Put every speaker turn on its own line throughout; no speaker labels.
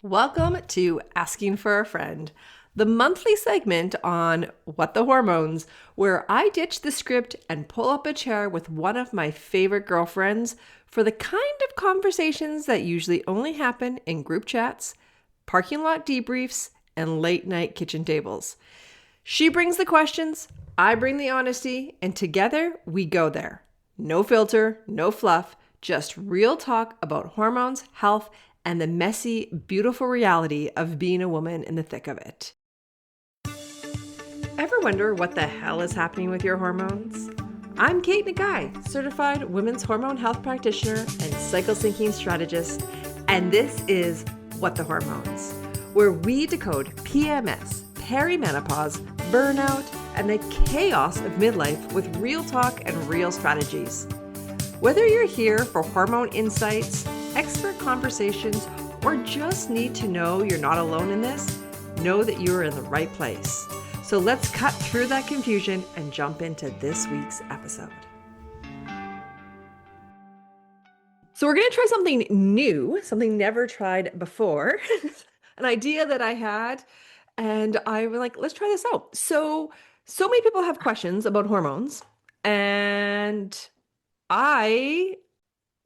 Welcome to Asking for a Friend, the monthly segment on What the Hormones, where I ditch the script and pull up a chair with one of my favorite girlfriends for the kind of conversations that usually only happen in group chats, parking lot debriefs, and late night kitchen tables. She brings the questions, I bring the honesty, and together we go there. No filter, no fluff, just real talk about hormones, health, and the messy, beautiful reality of being a woman in the thick of it. Ever wonder what the hell is happening with your hormones? I'm Kate Nagai, certified women's hormone health practitioner and cycle syncing strategist, and this is What the Hormones, where we decode PMS, perimenopause, burnout, and the chaos of midlife with real talk and real strategies. Whether you're here for hormone insights, expert conversations, or just need to know you're not alone in this, know that you're in the right place. So let's cut through that confusion and jump into this week's episode. So we're going to try something new, something never tried before, an idea that I had, and I was like, let's try this out. So many people have questions about hormones, and I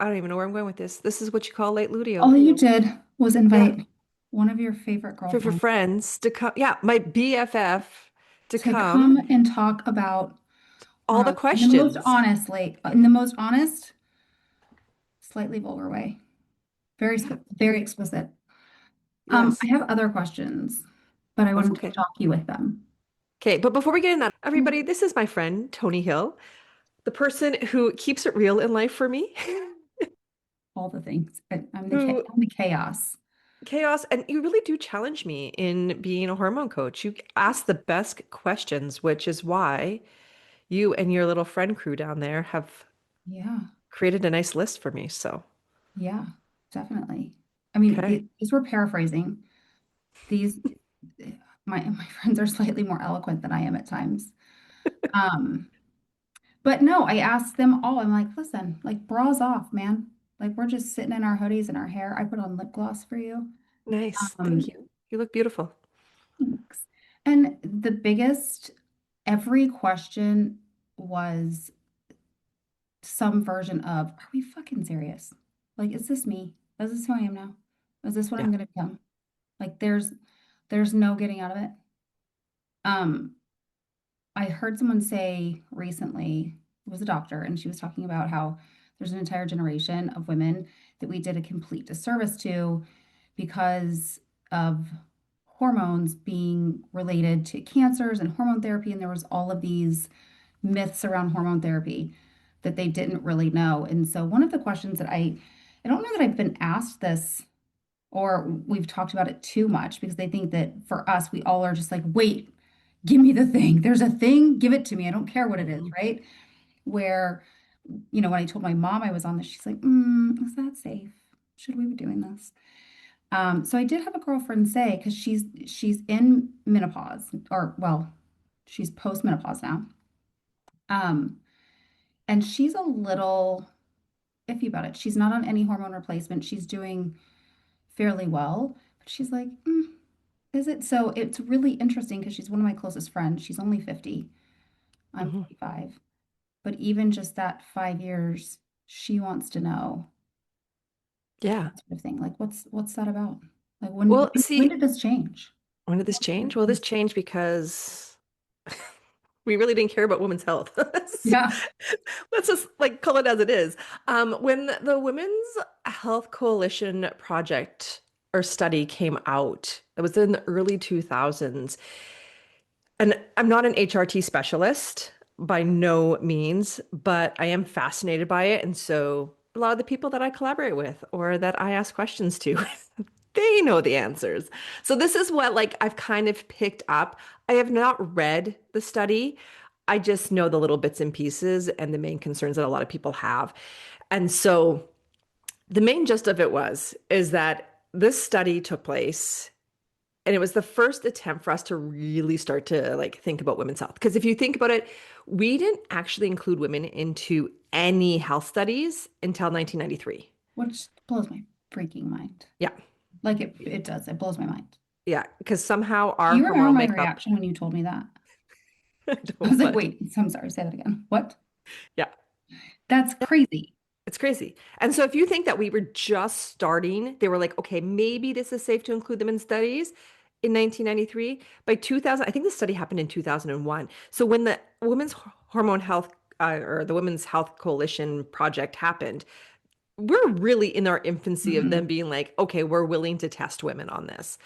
don't even know where I'm going with this. This is what you call late luteal.
All you did was
Yeah.
invite one of your favorite
For
girlfriends
friends to come. Yeah, my BFF to
to
come.
come and talk about
All the
hormones in the most
questions.
honestly, in the most honest, slightly vulgar way. Very explicit. I
Yes,
have other questions, but I
that's
wanted to
okay.
talk you with them.
Okay, but before we get in that, everybody, this is my friend, Toni Hill, the person who keeps it real in life for me,
All the things.
who
I'm the chaos.
chaos, and you really do challenge me in being a hormone coach. You ask the best questions, which is why you and your little friend crew down there have
Yeah,
created a nice list for me. So,
yeah, definitely. I mean,
okay.
these were paraphrasing. These my friends are slightly more eloquent than I am at times. Um, But no, I asked them all. I'm like, listen, like bras off, man. Like we're just sitting in our hoodies and our hair. I put on lip gloss for you.
Nice. Thank
Um,
you. You look beautiful.
thanks. And the biggest, every question was some version of, are we fucking serious? Like, is this me? Is this who I am now? Is this what
Yeah.
I'm gonna become? Like there's no getting out of it. Um, I heard someone say recently, it was a doctor, and she was talking about how there's an entire generation of women that we did a complete disservice to because of hormones being related to cancers and hormone therapy. And there was all of these myths around hormone therapy that they didn't really know. And so one of the questions that I don't know that I've been asked this or we've talked about it too much because they think that for us, we all are just like, wait, give me the thing. There's a thing, give it to me. I don't care what it is,
Mhm.
right? Where, when I told my mom I was on this, she's like, is that safe? Should we be doing this? So I did have a girlfriend say, because she's in menopause, or well, she's post-menopause now. Um, and she's a little iffy about it. She's not on any hormone replacement. She's doing fairly well, but she's like, is it? So it's really interesting because she's one of my closest friends. She's only 50. I'm
Mhm.
45. But even just that 5 years, she wants to know
Yeah.
that sort of thing. Like, what's that about? Like, when
Well,
when
see,
did this change?
when did this change? Well, this changed because we really didn't care about women's health.
Yeah.
Let's just like call it as it is. When the Women's Health Coalition project or study came out, it was in the early 2000s. And I'm not an HRT specialist by no means, but I am fascinated by it. And so a lot of the people that I collaborate with or that I ask questions to, they know the answers. So this is what like I've kind of picked up. I have not read the study. I just know the little bits and pieces and the main concerns that a lot of people have. And so the main gist of it is that this study took place and it was the first attempt for us to really start to like think about women's health. Because if you think about it, we didn't actually include women into any health studies until 1993.
Which blows my freaking mind.
Yeah.
Like it does. It blows my mind.
Yeah, because somehow
Do
our
you remember
hormonal
my
makeup,
reaction when you told me that?
I
I
don't,
was like,
but
wait, I'm sorry, say that again. What?
yeah.
That's crazy.
It's crazy. And so if you think that we were just starting, they were like, okay, maybe this is safe to include them in studies in 1993. By 2000, I think the study happened in 2001. So when the Women's Hormone Health or the Women's Health Coalition project happened, we're really in our infancy of them
Hmm.
being like, okay, we're willing to test women on this.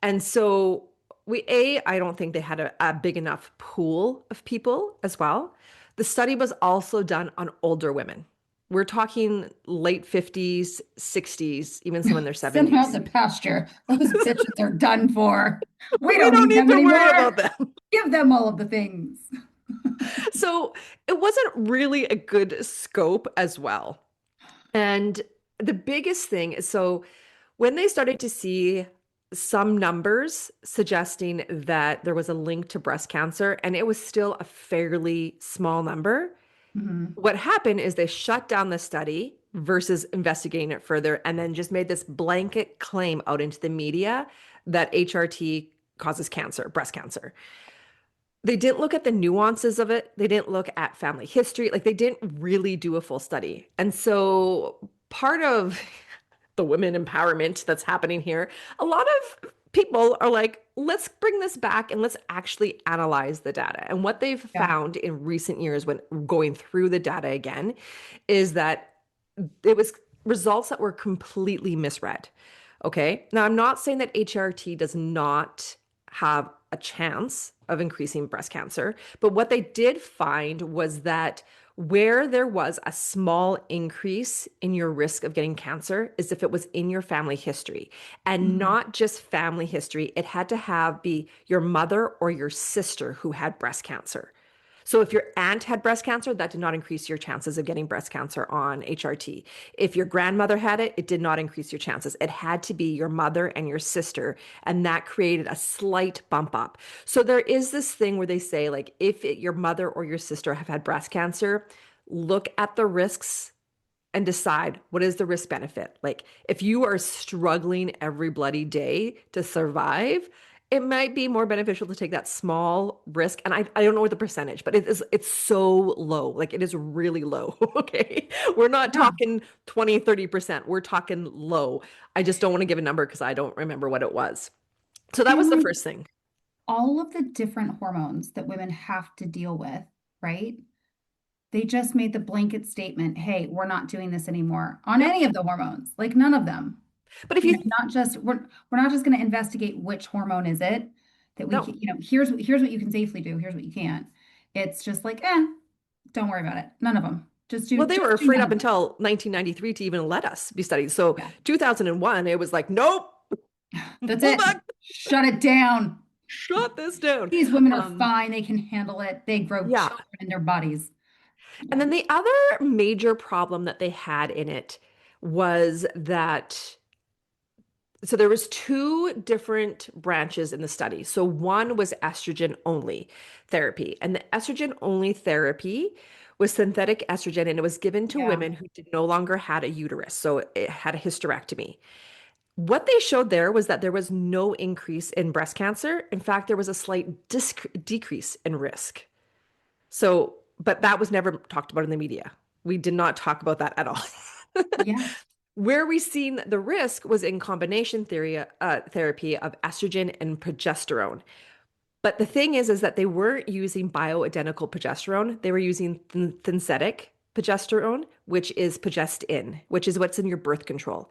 And so I don't think they had a big enough pool of people as well. The study was also done on older women. We're talking late 50s, 60s, even some in their
Send them out
70s.
the pasture. Those bitches are done for. We
We
don't
don't
need
need
them
to worry about
anymore.
them.
Give them all of the things.
So it wasn't really a good scope as well. And the biggest thing is so when they started to see some numbers suggesting that there was a link to breast cancer, and it was still a fairly small number,
Hmm.
what happened is they shut down the study versus investigating it further and then just made this blanket claim out into the media that HRT causes cancer, breast cancer. They didn't look at the nuances of it. They didn't look at family history. Like they didn't really do a full study. And so part of the women empowerment that's happening here, a lot of people are like, let's bring this back and let's actually analyze the data. And what they've
Yeah.
found in recent years when going through the data again is that it was results that were completely misread. Okay. Now, I'm not saying that HRT does not have a chance of increasing breast cancer, but what they did find was that where there was a small increase in your risk of getting cancer is if it was in your family history, and
Hmm.
not just family history. It had to have be your mother or your sister who had breast cancer. So if your aunt had breast cancer, that did not increase your chances of getting breast cancer on HRT. If your grandmother had it, it did not increase your chances. It had to be your mother and your sister, and that created a slight bump up. So there is this thing where they say, like, if your mother or your sister have had breast cancer, look at the risks and decide what is the risk benefit. Like if you are struggling every bloody day to survive, it might be more beneficial to take that small risk. And I don't know what the percentage, but it's so low. Like it is really low. Okay. We're not
Yeah.
talking 20, 30%. We're talking low. I just don't want to give a number because I don't remember what it was. So that was
And
the
like
first thing.
all of the different hormones that women have to deal with, right? They just made the blanket statement, hey, we're not doing this anymore on
Yep.
any of the hormones, like none of them.
But if
You know,
you
not just we're not just going to investigate which hormone is it that we
no,
can, here's what you can safely do, here's what you can't. It's just like, don't worry about it. None of them.
well, they were
Just do
afraid
none
up
of them.
until 1993 to even let us be studied. So
Yeah.
2001, it was like, nope,
That's
pull
it.
back,
Shut it down.
shut this down.
These women are
Um,
fine. They can handle it. They grow
yeah.
children in their bodies.
And
Yeah.
then the other major problem that they had in it was that so there was two different branches in the study. So one was estrogen only therapy, and the estrogen only therapy was synthetic estrogen, and it was given to
Yeah.
women who did no longer had a uterus, so it had a hysterectomy. What they showed there was that there was no increase in breast cancer. In fact, there was a slight decrease in risk. So, but that was never talked about in the media. We did not talk about that at all.
Yeah.
Where we seen the risk was in combination therapy of estrogen and progesterone. But the thing is that they weren't using bioidentical progesterone. They were using synthetic progesterone, which is progestin, which is what's in your birth control.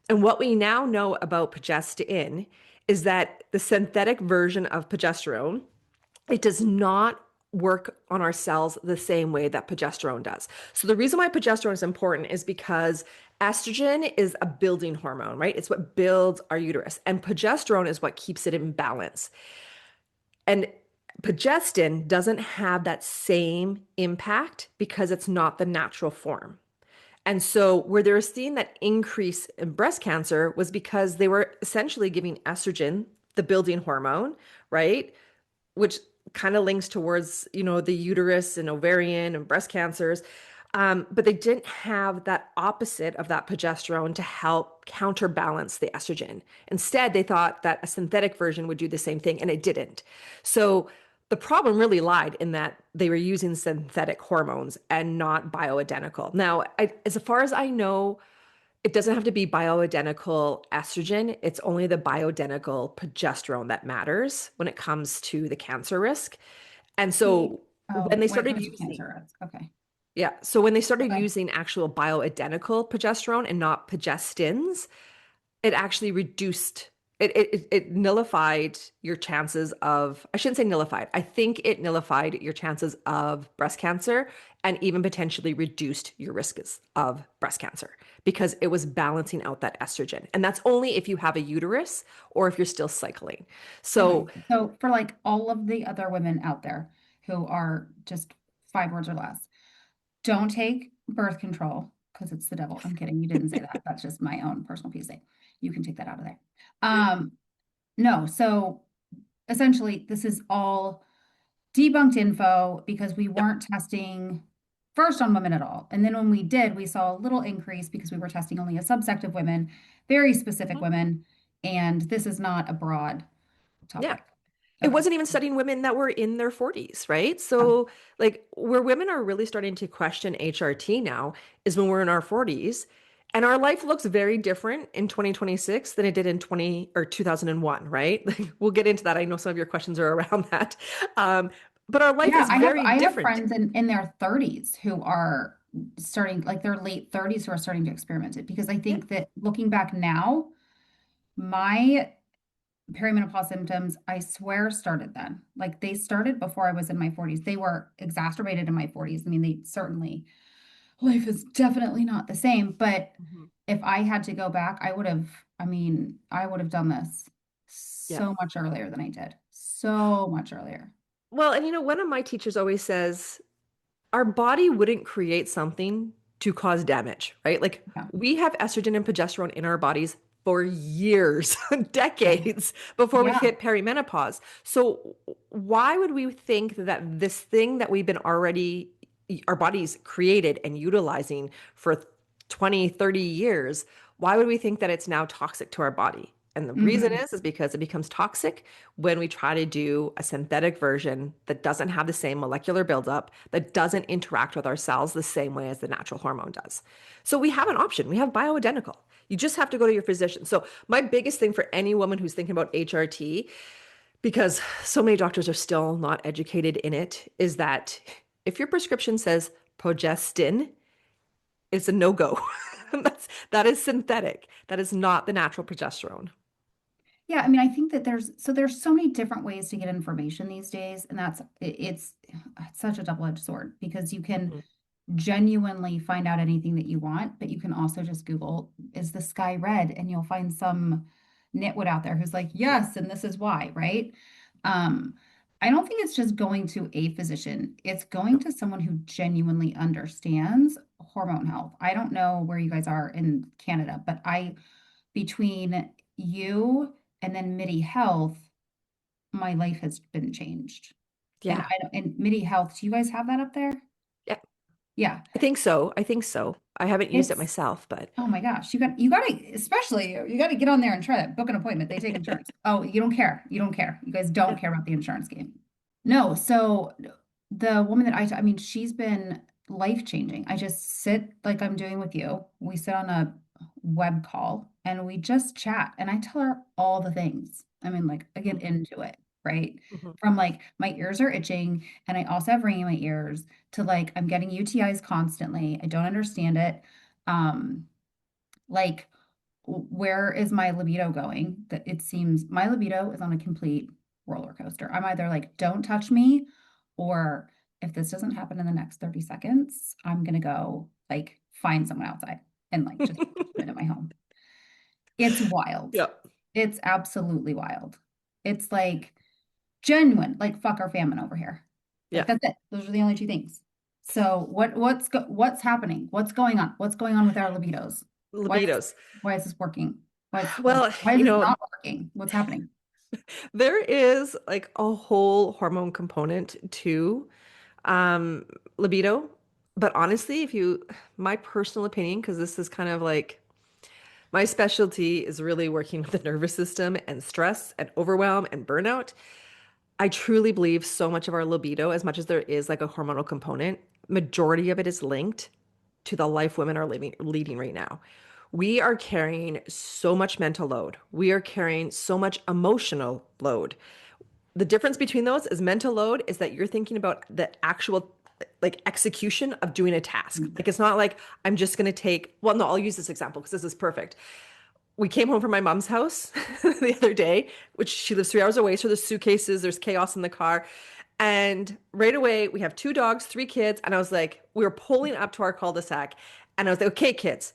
And what we now know about progestin is that the synthetic version of progesterone, it does not work on our cells the same way that progesterone does. So the reason why progesterone is important is because estrogen is a building hormone, right? It's what builds our uterus, and progesterone is what keeps it in balance. And progestin doesn't have that same impact because it's not the natural form. And so, where they were seeing that increase in breast cancer was because they were essentially giving estrogen, the building hormone, right? Which kind of links towards, the uterus and ovarian and breast cancers. But they didn't have that opposite of that progesterone to help counterbalance the estrogen. Instead, they thought that a synthetic version would do the same thing, and it didn't. So the problem really lied in that they were using synthetic hormones and not bioidentical. Now, as far as I know, it doesn't have to be bioidentical estrogen. It's only the bioidentical progesterone that matters when it comes to the cancer risk. And
The
so when
Oh,
they
when it
started
comes to
using
cancer risk. Okay.
yeah. So when they started
Okay.
using actual bioidentical progesterone and not progestins, it actually reduced it nullified your chances of, I shouldn't say nullified. I think it nullified your chances of breast cancer and even potentially reduced your risks of breast cancer because it was balancing out that estrogen. And that's only if you have a uterus or if you're still cycling.
Okay.
So,
So for like all of the other women out there who are just fibroids or less, don't take birth control because it's the devil. I'm kidding. You didn't say that. That's just my own personal PSA. You can take that out of there. Um, no, so essentially this is all debunked info because we
yeah.
weren't testing first on women at all. And then when we did, we saw a little increase because we were testing only a subsect of women, very specific
Mhm.
women. And this is not a broad
Yeah.
topic.
It
Okay.
wasn't even studying women that were in their 40s, right?
Yeah.
So, like, where women are really starting to question HRT now is when we're in our 40s, and our life looks very different in 2026 than it did in 20 or 2001, right? Like, we'll get into that. I know some of your questions are around that. Um, but our life
Yeah,
is very
I have
different.
friends in their 30s who are starting like their late 30s who are starting to experiment it because I
Yeah.
think that looking back now, my perimenopause symptoms, I swear, started then. Like they started before I was in my 40s. They were exacerbated in my 40s. I mean, they certainly, life is definitely not the same. But
Mhm.
if I had to go back, I mean, I would have done this
Yeah.
so much earlier than I did. So much earlier.
Well, and one of my teachers always says, our body wouldn't create something to cause damage, right? Like
Yeah.
we have estrogen and progesterone in our bodies for years,
Yeah.
decades before we
Yeah.
hit perimenopause. So why would we think that this thing that we've been already our bodies created and utilizing for 20, 30 years, why would we think that it's now toxic to our body? And the reason
Hmm.
is because it becomes toxic when we try to do a synthetic version that doesn't have the same molecular buildup, that doesn't interact with our cells the same way as the natural hormone does. So we have an option. We have bioidentical. You just have to go to your physician. So my biggest thing for any woman who's thinking about HRT, because so many doctors are still not educated in it, is that if your prescription says progestin, it's a no-go. That is synthetic. That is not the natural progesterone.
Yeah, I mean, I think that there's so many different ways to get information these days, and it's such a double-edged sword because you can
Mhm.
genuinely find out anything that you want, but you can also just Google, is the sky red? And you'll find some nitwit out there who's like, yes, and this is why, right? Um, I don't think it's just going to a physician, it's going
No.
to someone who genuinely understands hormone health. I don't know where you guys are in Canada, but between you and then MIDI Health, my life has been changed. And
Yeah.
and MIDI Health, do you guys have that up there?
Yeah.
Yeah.
I think so. I think so. I haven't used it
It's
myself, but
Oh my gosh, you got to especially you got to get on there and try it. Book an appointment. They take insurance. Oh, you don't care. You don't care. You guys don't
yeah.
care about the insurance game. No, so the woman that I mean, she's been life changing. I just sit like I'm doing with you. We sit on a web call and we just chat and I tell her all the things. I mean, like I get
Mhm.
into it, right?
Mhm.
From like my ears are itching and I also have ringing in my ears to like I'm getting UTIs constantly. I don't understand it. Um, like where is my libido going? That it seems my libido is on a complete roller coaster. I'm either like, don't touch me, or if this doesn't happen in the next 30 seconds, I'm gonna go like find someone outside and like just push them into my home. It's wild.
Yeah.
It's absolutely wild. It's like genuine, like fuck our famine over here. Like
Yeah.
that's it. Those are the only two things. So what's happening? What's going on? What's going on with our libidos? Why is
Libidos.
why is this working?
Well,
Why is this not working? What's happening?
there is like a whole hormone component to libido. But honestly, my personal opinion, because this is kind of like my specialty is really working with the nervous system and stress and overwhelm and burnout. I truly believe so much of our libido, as much as there is like a hormonal component, majority of it is linked to the life women are leading right now. We are carrying so much mental load. We are carrying so much emotional load. The difference between those is mental load is that you're thinking about the actual like execution of doing a task.
Mm.
Like it's not like I'm just going to take, well, no, I'll use this example because this is perfect. We came home from my mom's house the other day, which she lives 3 hours away. So there's suitcases, there's chaos in the car. And right away, we have two dogs, three kids. And I was like, we were pulling up to our cul-de-sac. And I was like, okay, kids,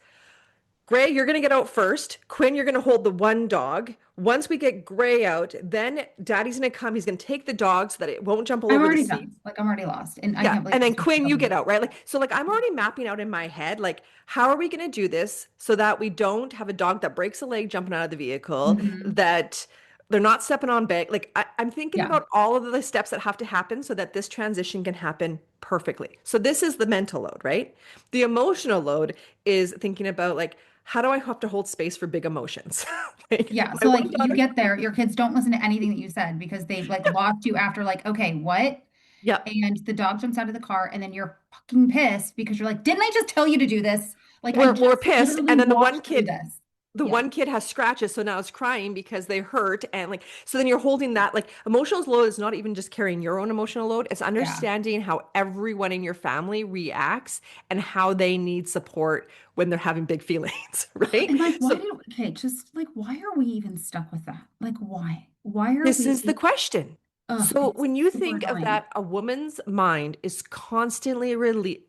Gray, you're going to get out first. Quinn, you're going to hold the one dog. Once we get Gray out, then Daddy's going to come. He's going to take the dog so that it won't jump all
I'm
over the
already
seat.
done. Like I'm already lost. And I
Yeah.
can't believe
And
you're
then
supposed to
Quinn,
tell
you
me
get
this.
out, right? Like, so like I'm already mapping out in my head, like, how are we going to do this so that we don't have a dog that breaks a leg jumping out of the vehicle,
Hmm.
that they're not stepping on bag. Like I'm thinking
Yeah.
about all of the steps that have to happen so that this transition can happen perfectly. So this is the mental load, right? The emotional load is thinking about like, how do I have to hold space for big emotions? Like
Yeah.
my
So like
one
you
daughter,
get there, your kids don't listen to anything that you said because they've like lost you after like, okay, what?
yeah,
And the dog jumps out of the car and then you're fucking pissed because you're like, didn't I just tell you to do this? Like I
we're
just
pissed.
literally
And then
walked through this.
the
Yeah.
one kid has scratches, so now it's crying because they hurt. And like, so then you're holding that, like, emotional load is not even just carrying your own emotional load, it's
Yeah.
understanding how everyone in your family reacts and how they need support when they're having big feelings, right?
And like, why
So
did, okay, just like, why are we even stuck with that? Like, why? Why are
this
we,
is the question.
ugh,
So
it's
when you
super
think of
annoying.
that, a woman's mind is constantly really,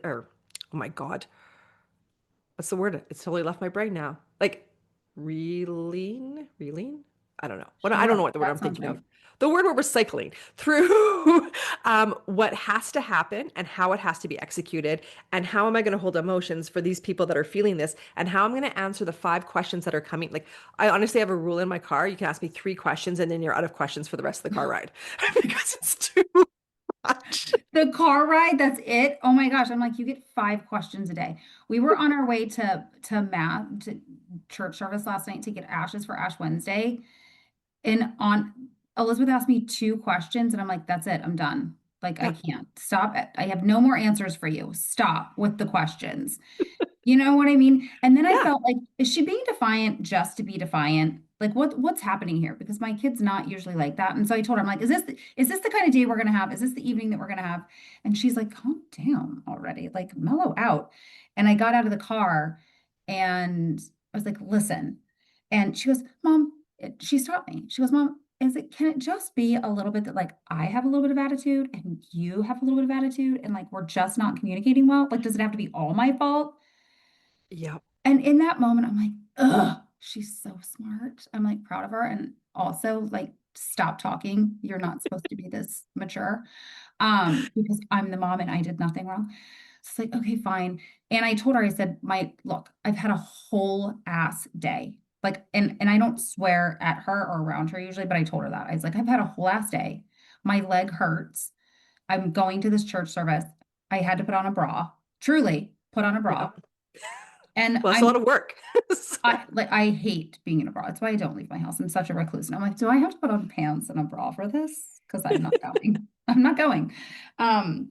or oh my God, what's the word? It's totally left my brain now. Like reeling? I don't know. I don't know
Sure.
what the word
That
I'm
sounds
thinking of.
right.
The word we're recycling through what has to happen and how it has to be executed, and how am I going to hold emotions for these people that are feeling this, and how I'm going to answer the 5 questions that are coming. Like I honestly have a rule in my car. You can ask me 3 questions and then you're out of questions for the rest of the car ride because it's too much.
The car ride, that's it. Oh my gosh. I'm like, you get 5 questions a day. We were on our way to math to church service last night to get ashes for Ash Wednesday. And on Elizabeth asked me 2 questions, and I'm like, that's it. I'm done. Like, I
Yeah.
can't. Stop it. I have no more answers for you. Stop with the questions. You know what I mean? And then I
Yeah.
felt like, is she being defiant just to be defiant? Like what's happening here? Because my kid's not usually like that. And so I told her, I'm like, is this the kind of day we're gonna have? Is this the evening that we're gonna have? And she's like, calm down already, like mellow out. And I got out of the car and I was like, listen. And she goes, Mom, she stopped me. She goes, Mom, can it just be a little bit that like I have a little bit of attitude and you have a little bit of attitude and like we're just not communicating well? Like, does it have to be all my fault?
Yeah.
And in that moment, I'm like, ugh, she's so smart. I'm like proud of her. And also, like, stop talking. You're not supposed to be this mature. Because I'm the mom and I did nothing wrong. So it's like, okay, fine. And I told her, I said, look, I've had a whole ass day. Like, and I don't swear at her or around her usually, but I told her that. I was like, I've had a whole ass day. My leg hurts. I'm going to this church service. I had to put on a bra, truly put on a
Yeah.
bra. And
Well, that's a lot of work. So,
I hate being in a bra. That's why I don't leave my house. I'm such a recluse. And I'm like, do I have to put on pants and a bra for this? Because I'm not going. I'm not going. Um,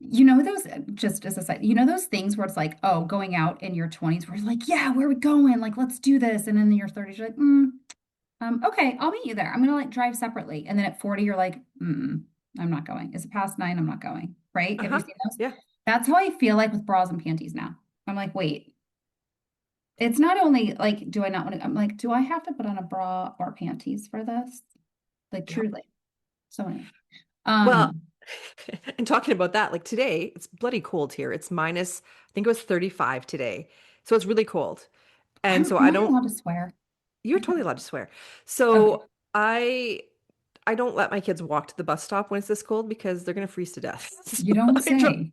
those just as a side, those things where it's like, oh, going out in your 20s where you're like, yeah, where are we going? Like, let's do this. And then in your 30s, you're like, okay, I'll meet you there. I'm gonna like drive separately. And then at 40, you're like, I'm not going. Is it past 9? I'm not going. Right? Have you
uh-huh.
seen those?
Yeah.
That's how I feel like with bras and panties now. I'm like, wait. It's not only like, do I not want to, I'm like, do I have to put on a bra or panties for this? Like
Yep.
truly. So anyway.
Well,
Um,
and talking about that, like today, it's bloody cold here. It's minus, I think it was 35 today. So it's really cold. And so
am
I
I
don't,
allowed to swear?
you're
I thought,
totally allowed to swear.
okay.
So I don't let my kids walk to the bus stop when it's this cold because they're going to freeze to death.
You
So
don't say.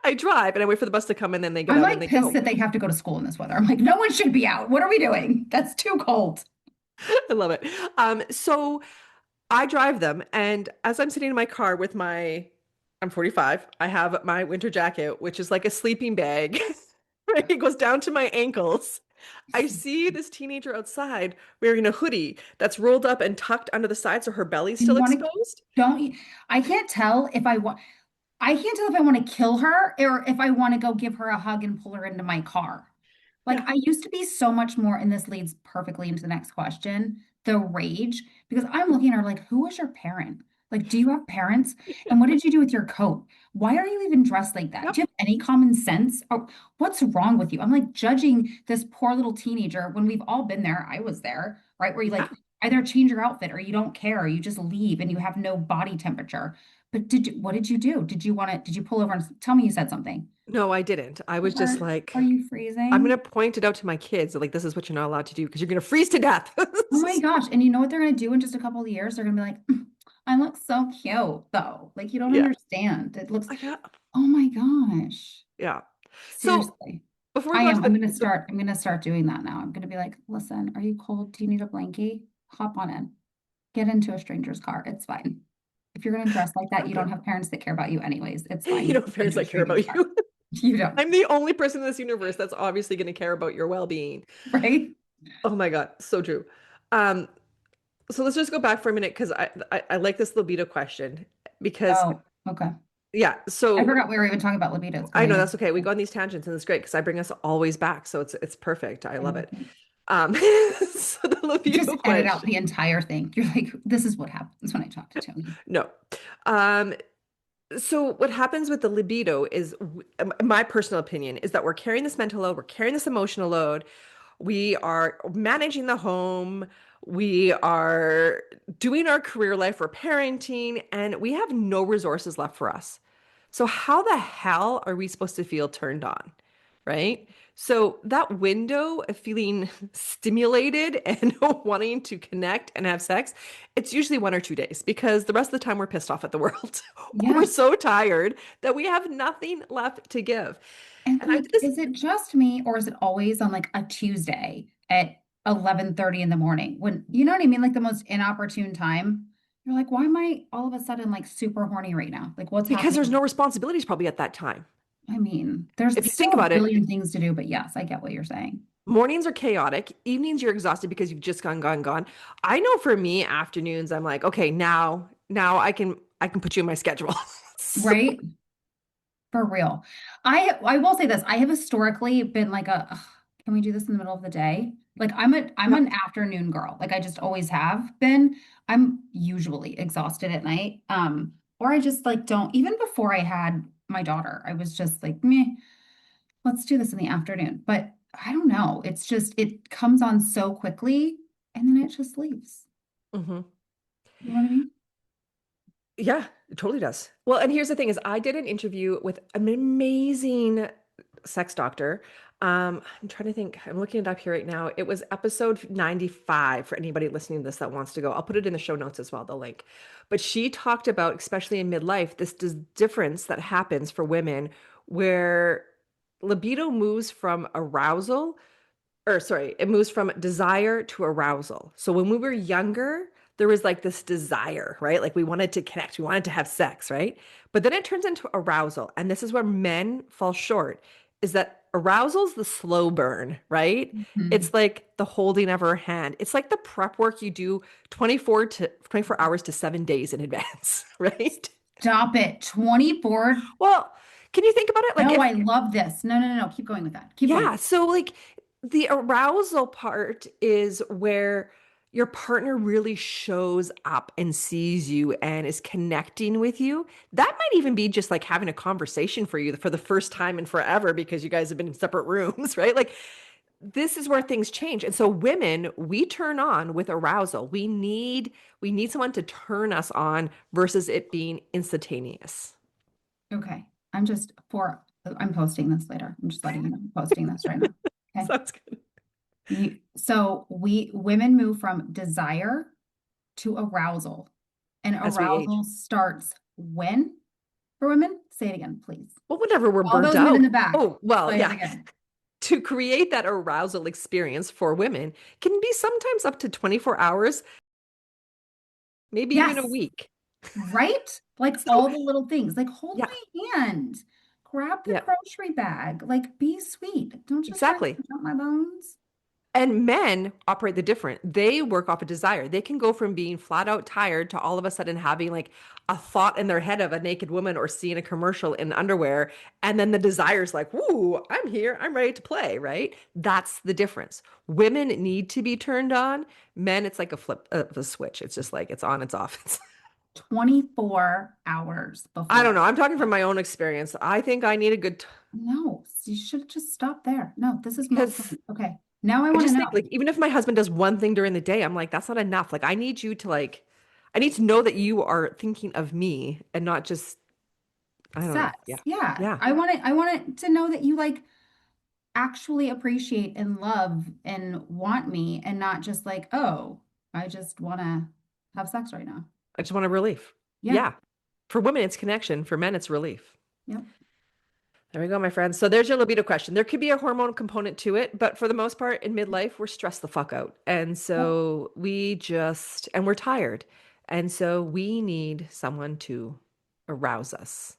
I drive and I wait for the bus to come and then they get
I'm
out and
like
they
pissed
go.
that they have to go to school in this weather. I'm like, no one should be out. What are we doing? That's too cold.
I love it. So I drive them, and as I'm sitting in my car with my I'm 45. I have my winter jacket, which is like a sleeping bag. Right? It goes down to my ankles. I see this teenager outside wearing a hoodie that's rolled up and tucked under the side so her belly's
And
still
you want to,
exposed.
don't you, I can't tell if I can't tell if I want to kill her or if I want to go give her a hug and pull her into my car. Like
Yeah.
I used to be so much more, and this leads perfectly into the next question, the rage, because I'm looking at her like, who is your parent? Like, do you have parents? And what did you do with your coat? Why are you even dressed like that? Do
Yep.
you have any common sense? Or what's wrong with you? I'm like judging this poor little teenager when we've all been there. I was there, right? Where you
Yeah.
like either change your outfit or you don't care, or you just leave and you have no body temperature. But what did you do? Did you pull over and tell me you said something?
No, I didn't. I was just like,
Are you
I'm
freezing?
gonna point it out to my kids. Like, this is what you're not allowed to do because you're gonna freeze to death.
Oh my gosh. And you know what they're going to do in just a couple of years? They're going to be like, "Mm, I look so cute though. Like you don't
Yeah.
understand. It looks,
Yeah.
oh my gosh.
Yeah. So
Seriously.
before we go on to
I'm going to start doing that now. I'm going to be like, listen, are you cold? Do you need a blankie? Hop on in. Get into a stranger's car. It's fine. If you're going to dress like that, you don't
okay,
have parents that care about you anyways. It's fine.
you
You
know,
can get
parents
into a
that care
stranger's
about
car.
you.
You don't,
I'm the only person in this universe that's obviously going to care about your well-being.
right?
Oh my God, so true. Um, so let's just go back for a minute because I like this libido question because
Oh, okay.
yeah,
I
so
forgot we were even talking about libidos. Go
I know
ahead.
that's okay. We go on these tangents and it's great because I bring us always back. So it's perfect. I
I
love
love
it.
it.
So the
Just
libido
edit out
question.
the entire thing. You're like, this is what happens when I talk to Tony.
No. Um, so what happens with the libido is my personal opinion is that we're carrying this mental load, we're carrying this emotional load, we are managing the home, we are doing our career life, we're parenting, and we have no resources left for us. So how the hell are we supposed to feel turned on? Right? So that window of feeling stimulated and wanting to connect and have sex, it's usually 1 or 2 days because the rest of the time we're pissed off at the world or we're
Yeah.
so tired that we have nothing left to give.
And
And I did
like,
this
is it just me or is it always on like a Tuesday at 11:30 in the morning when, you know what I mean? Like the most inopportune time. You're like, why am I all of a sudden like super horny right now? Like what's
because there's
happening?
no responsibilities probably at that time.
I mean, there's
If you
still
think
a
about it,
billion things to do, but yes, I get what you're saying.
mornings are chaotic, evenings you're exhausted because you've just gone. I know for me, afternoons, I'm like, okay, now I can put you in my schedule. So,
Right? For real. I will say this. I have historically been like a, "Ugh, can we do this in the middle of the day?" Like I'm
yep.
an afternoon girl. Like I just always have been. I'm usually exhausted at night. Or I just like don't even before I had my daughter, I was just like, meh, let's do this in the afternoon. But I don't know. It's just it comes on so quickly and then it just leaves.
hmm
You know what I mean?
Yeah, it totally does. Well, and here's the thing is I did an interview with an amazing sex doctor. I'm trying to think. I'm looking it up here right now. It was episode 95 for anybody listening to this that wants to go. I'll put it in the show notes as well, the link. But she talked about, especially in midlife, this difference that happens for women where libido moves from arousal or sorry, it moves from desire to arousal. So when we were younger, there was like this desire, right? Like we wanted to connect, we wanted to have sex, right? But then it turns into arousal. And this is where men fall short, is that arousal's the slow burn, right?
Mhm.
It's like the holding of her hand. It's like the prep work you do 24 hours to 7 days in advance, right?
Stop it. 24.
Well, can you think about it? Like
No,
if
I love this. No, no, no, no. Keep going with that. Keep going.
yeah, so like the arousal part is where your partner really shows up and sees you and is connecting with you. That might even be just like having a conversation for you for the first time in forever because you guys have been in separate rooms, right? Like this is where things change. And so women, we turn on with arousal. We need someone to turn us on versus it being instantaneous.
Okay. I'm posting this later. I'm just letting you know. I'm posting this right now. Okay.
Sounds good.
So we women move from desire to arousal. And
As we age.
arousal starts when for women? Say it again, please.
Well, whenever we're
All
burnt
those women in
out.
the back,
Oh, well,
say it
yeah.
again.
To create that arousal experience for women can be sometimes up to 24 hours, maybe even a
Yes.
week.
Right? Like
So,
all the little things, like hold
yeah,
my hand, grab the
yeah,
grocery bag, like be sweet. Don't just try
exactly.
to jump my bones.
And men operate the different. They work off a desire. They can go from being flat out tired to all of a sudden having like a thought in their head of a naked woman or seeing a commercial in underwear. And then the desire's like, woo, I'm here. I'm ready to play, right? That's the difference. Women need to be turned on. Men, it's like a flip of a switch. It's just like it's on, it's off. It's,
24 hours
I don't
before.
know. I'm talking from my own experience. I think I need a good,
No, you should just stop there. No, this is most
because
women. Okay. Now I
I
want to
just
know.
think like even if my husband does one thing during the day, I'm like, that's not enough. Like I need you to like I need to know that you are thinking of me and not just I don't know. Yeah.
Sex. Yeah.
Yeah.
I want it to know that you like actually appreciate and love and want me and not just like, oh, I just want to have sex right now.
I just want a relief.
Yeah.
Yeah. For women, it's connection. For men, it's relief.
Yep.
There we go, my friends. So there's your libido question. There could be a hormone component to it, but for the most part, in midlife, we're stressed the fuck out. And
Yep.
so and we're tired. And so we need someone to arouse us,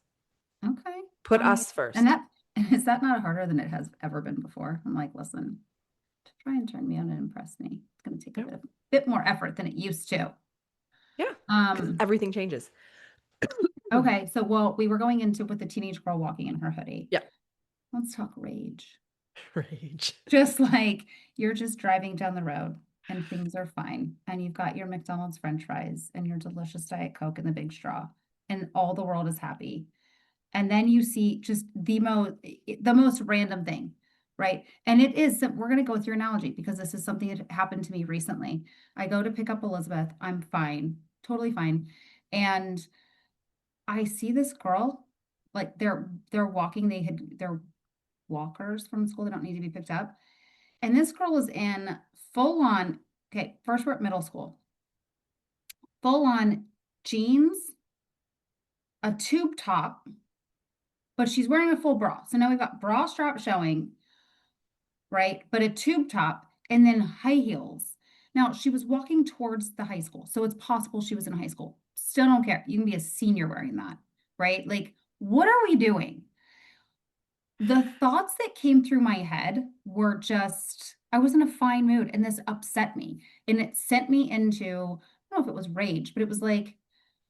Okay.
put
I mean,
us
and
first.
that is that not harder than it has ever been before? I'm like, listen, to try and turn me on and impress me, it's going to take a
Yeah.
bit more effort than it used to.
Yeah. Because
Um,
everything changes.
okay, so well, we were going into with the teenage girl walking in her hoodie.
Yeah.
Let's talk rage.
Rage.
Just like you're just driving down the road and things are fine, and you've got your McDonald's French fries and your delicious Diet Coke in the big straw, and all the world is happy. And then you see just the most random thing, right? And it is we're going to go through analogy because this is something that happened to me recently. I go to pick up Elizabeth. I'm fine, totally fine. And I see this girl, like they're walking, they're walkers from school, they don't need to be picked up. And this girl is in full on, okay, first we're at middle school, full on jeans, a tube top, but she's wearing a full bra. So now we've got bra strap showing, right? But a tube top and then high heels. Now she was walking towards the high school. So it's possible she was in high school. Still don't care. You can be a senior wearing that, right? Like, what are we doing? The thoughts that came through my head were just, I was in a fine mood and this upset me. And it sent me into, I don't know if it was rage, but it was like,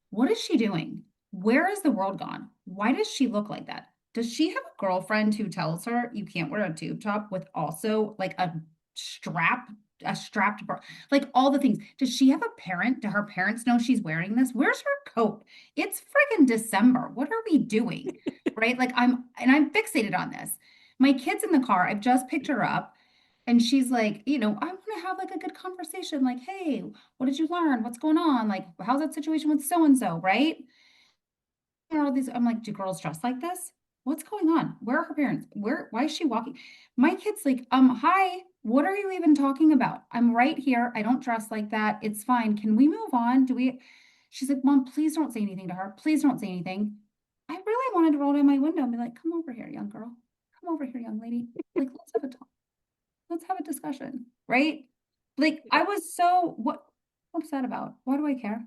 what is she doing? Where is the world gone? Why does she look like that? Does she have a girlfriend who tells her you can't wear a tube top with also like strap, a strapped bra, like all the things? Does she have a parent? Do her parents know she's wearing this? Where's her coat? It's friggin' December. What are we doing? Right? Like I'm fixated on this. My kid's in the car. I've just picked her up. And she's like, I want to have like a good conversation. Like, hey, what did you learn? What's going on? Like, how's that situation with so and so, right? And all these, I'm like, do girls dress like this? What's going on? Where are her parents? Why is she walking? My kid's like, hi, what are you even talking about? I'm right here. I don't dress like that. It's fine. Can we move on? She's like, Mom, please don't say anything to her. Please don't say anything. I really wanted to roll down my window and be like, come over here, young girl. Come over here, young lady. Like, let's have a talk. Let's have a discussion, right? Like, I was so what upset about? Why do I care?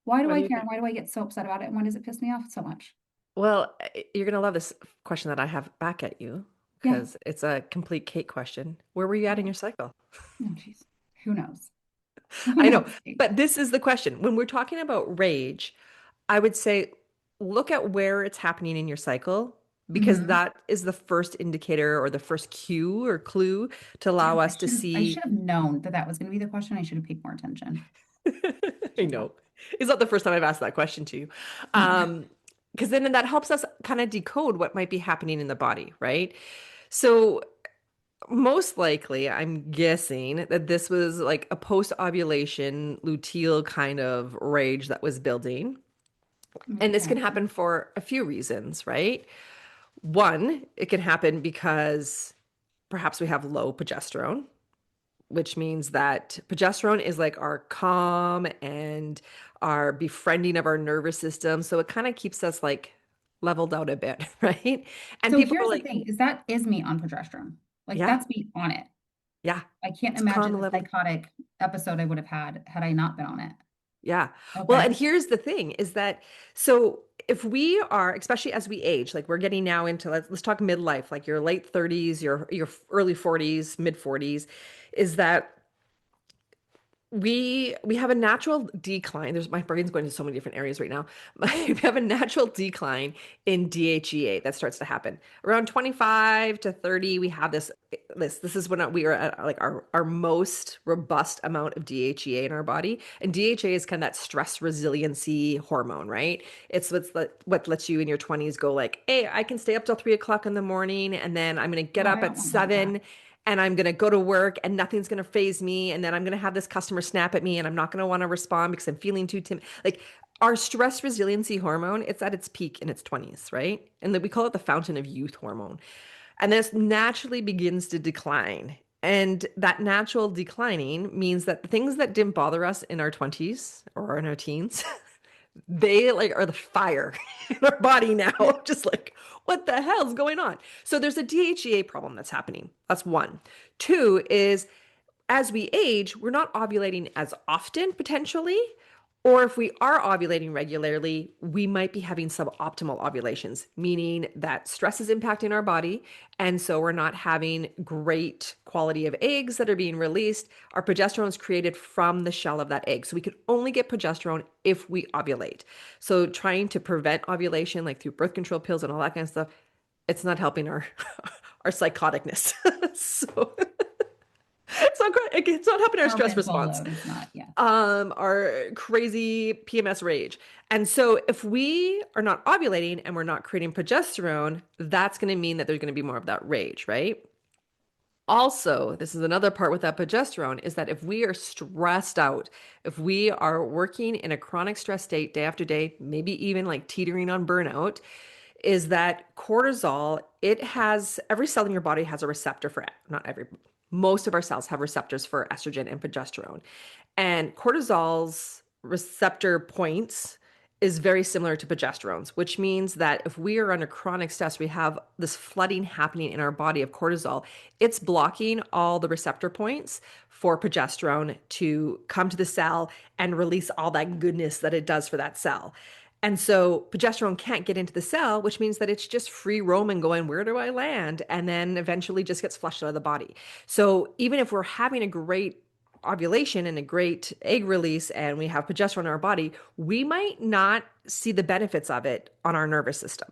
Why do
What do
I
you
care?
think?
Why do I get so upset about it? And why does it piss me off so much?
Well, you're gonna love this question that I have back at you
Yeah.
because it's a complete Kate question. Where were you at in
Okay.
your cycle?
Oh, geez. Who knows? Who
I know,
knows, Kate?
but this is the question. When we're talking about rage, I would say look at where it's happening in your cycle because
Mm-hmm.
that is the first indicator or the first cue or clue to allow
Damn,
us to
I
see.
should have known that that was going to be the question. I should have paid more attention.
I
Should have.
know. It's not the first time I've asked that question to you. Um, because then that helps us kind of decode what might be happening in the body, right? So most likely, I'm guessing that this was like a post-ovulation luteal kind of rage that was building. And this can
Okay.
happen for a few reasons, right? One, it can happen because perhaps we have low progesterone, which means that progesterone is like our calm and our befriending of our nervous system. So it kind of keeps us like leveled out a bit, right? And
So
people are
here's the
like,
thing, is that is me on progesterone. Like
yeah,
that's me on it.
yeah,
I can't
it's calm
imagine
and
the
leveled.
psychotic episode I would have had I not been on it.
Yeah. Well,
Okay.
and here's the thing is that so if we are, especially as we age, like we're getting now into let's talk midlife, like your late 30s, your early 40s, mid 40s, is that we have a natural decline. There's my brain's going to so many different areas right now. We have a natural decline in DHEA that starts to happen around 25 to 30. We have this is when we are at like our most robust amount of DHEA in our body, and DHEA is kind of that stress resiliency hormone, right? It's what lets you in your 20s go like, hey, I can stay up till 3 o'clock in the morning, and then I'm gonna get
Oh,
up
I
at
don't want that.
7 and I'm going to go to work and nothing's going to phase me. And then I'm going to have this customer snap at me and I'm not going to want to respond because I'm feeling too timid. Like our stress resiliency hormone, it's at its peak in its 20s, right? And we call it the fountain of youth hormone. And this naturally begins to decline. And that natural declining means that the things that didn't bother us in our 20s or in our teens, they like are the fire in our body now. Just like, what the hell's going on? So there's a DHEA problem that's happening. That's one. Two is as we age, we're not ovulating as often potentially. Or if we are ovulating regularly, we might be having suboptimal ovulations, meaning that stress is impacting our body. And so we're not having great quality of eggs that are being released. Our progesterone is created from the shell of that egg. So we can only get progesterone if we ovulate. So trying to prevent ovulation, like through birth control pills and all that kind of stuff, it's not helping our our psychoticness. So it's not helping our
Our
stress
mental
response,
load is not, yeah.
our crazy PMS rage. And so if we are not ovulating and we're not creating progesterone, that's going to mean that there's going to be more of that rage, right? Also, this is another part with that progesterone is that if we are stressed out, if we are working in a chronic stress state day after day, maybe even like teetering on burnout, is that cortisol, it has every cell in your body has a receptor for it. Not every, most of our cells have receptors for estrogen and progesterone. And cortisol's receptor points is very similar to progesterone's, which means that if we are under chronic stress, we have this flooding happening in our body of cortisol. It's blocking all the receptor points for progesterone to come to the cell and release all that goodness that it does for that cell. And so progesterone can't get into the cell, which means that it's just free roaming going, where do I land? And then eventually just gets flushed out of the body. So even if we're having a great ovulation and a great egg release and we have progesterone in our body, we might not see the benefits of it on our nervous system.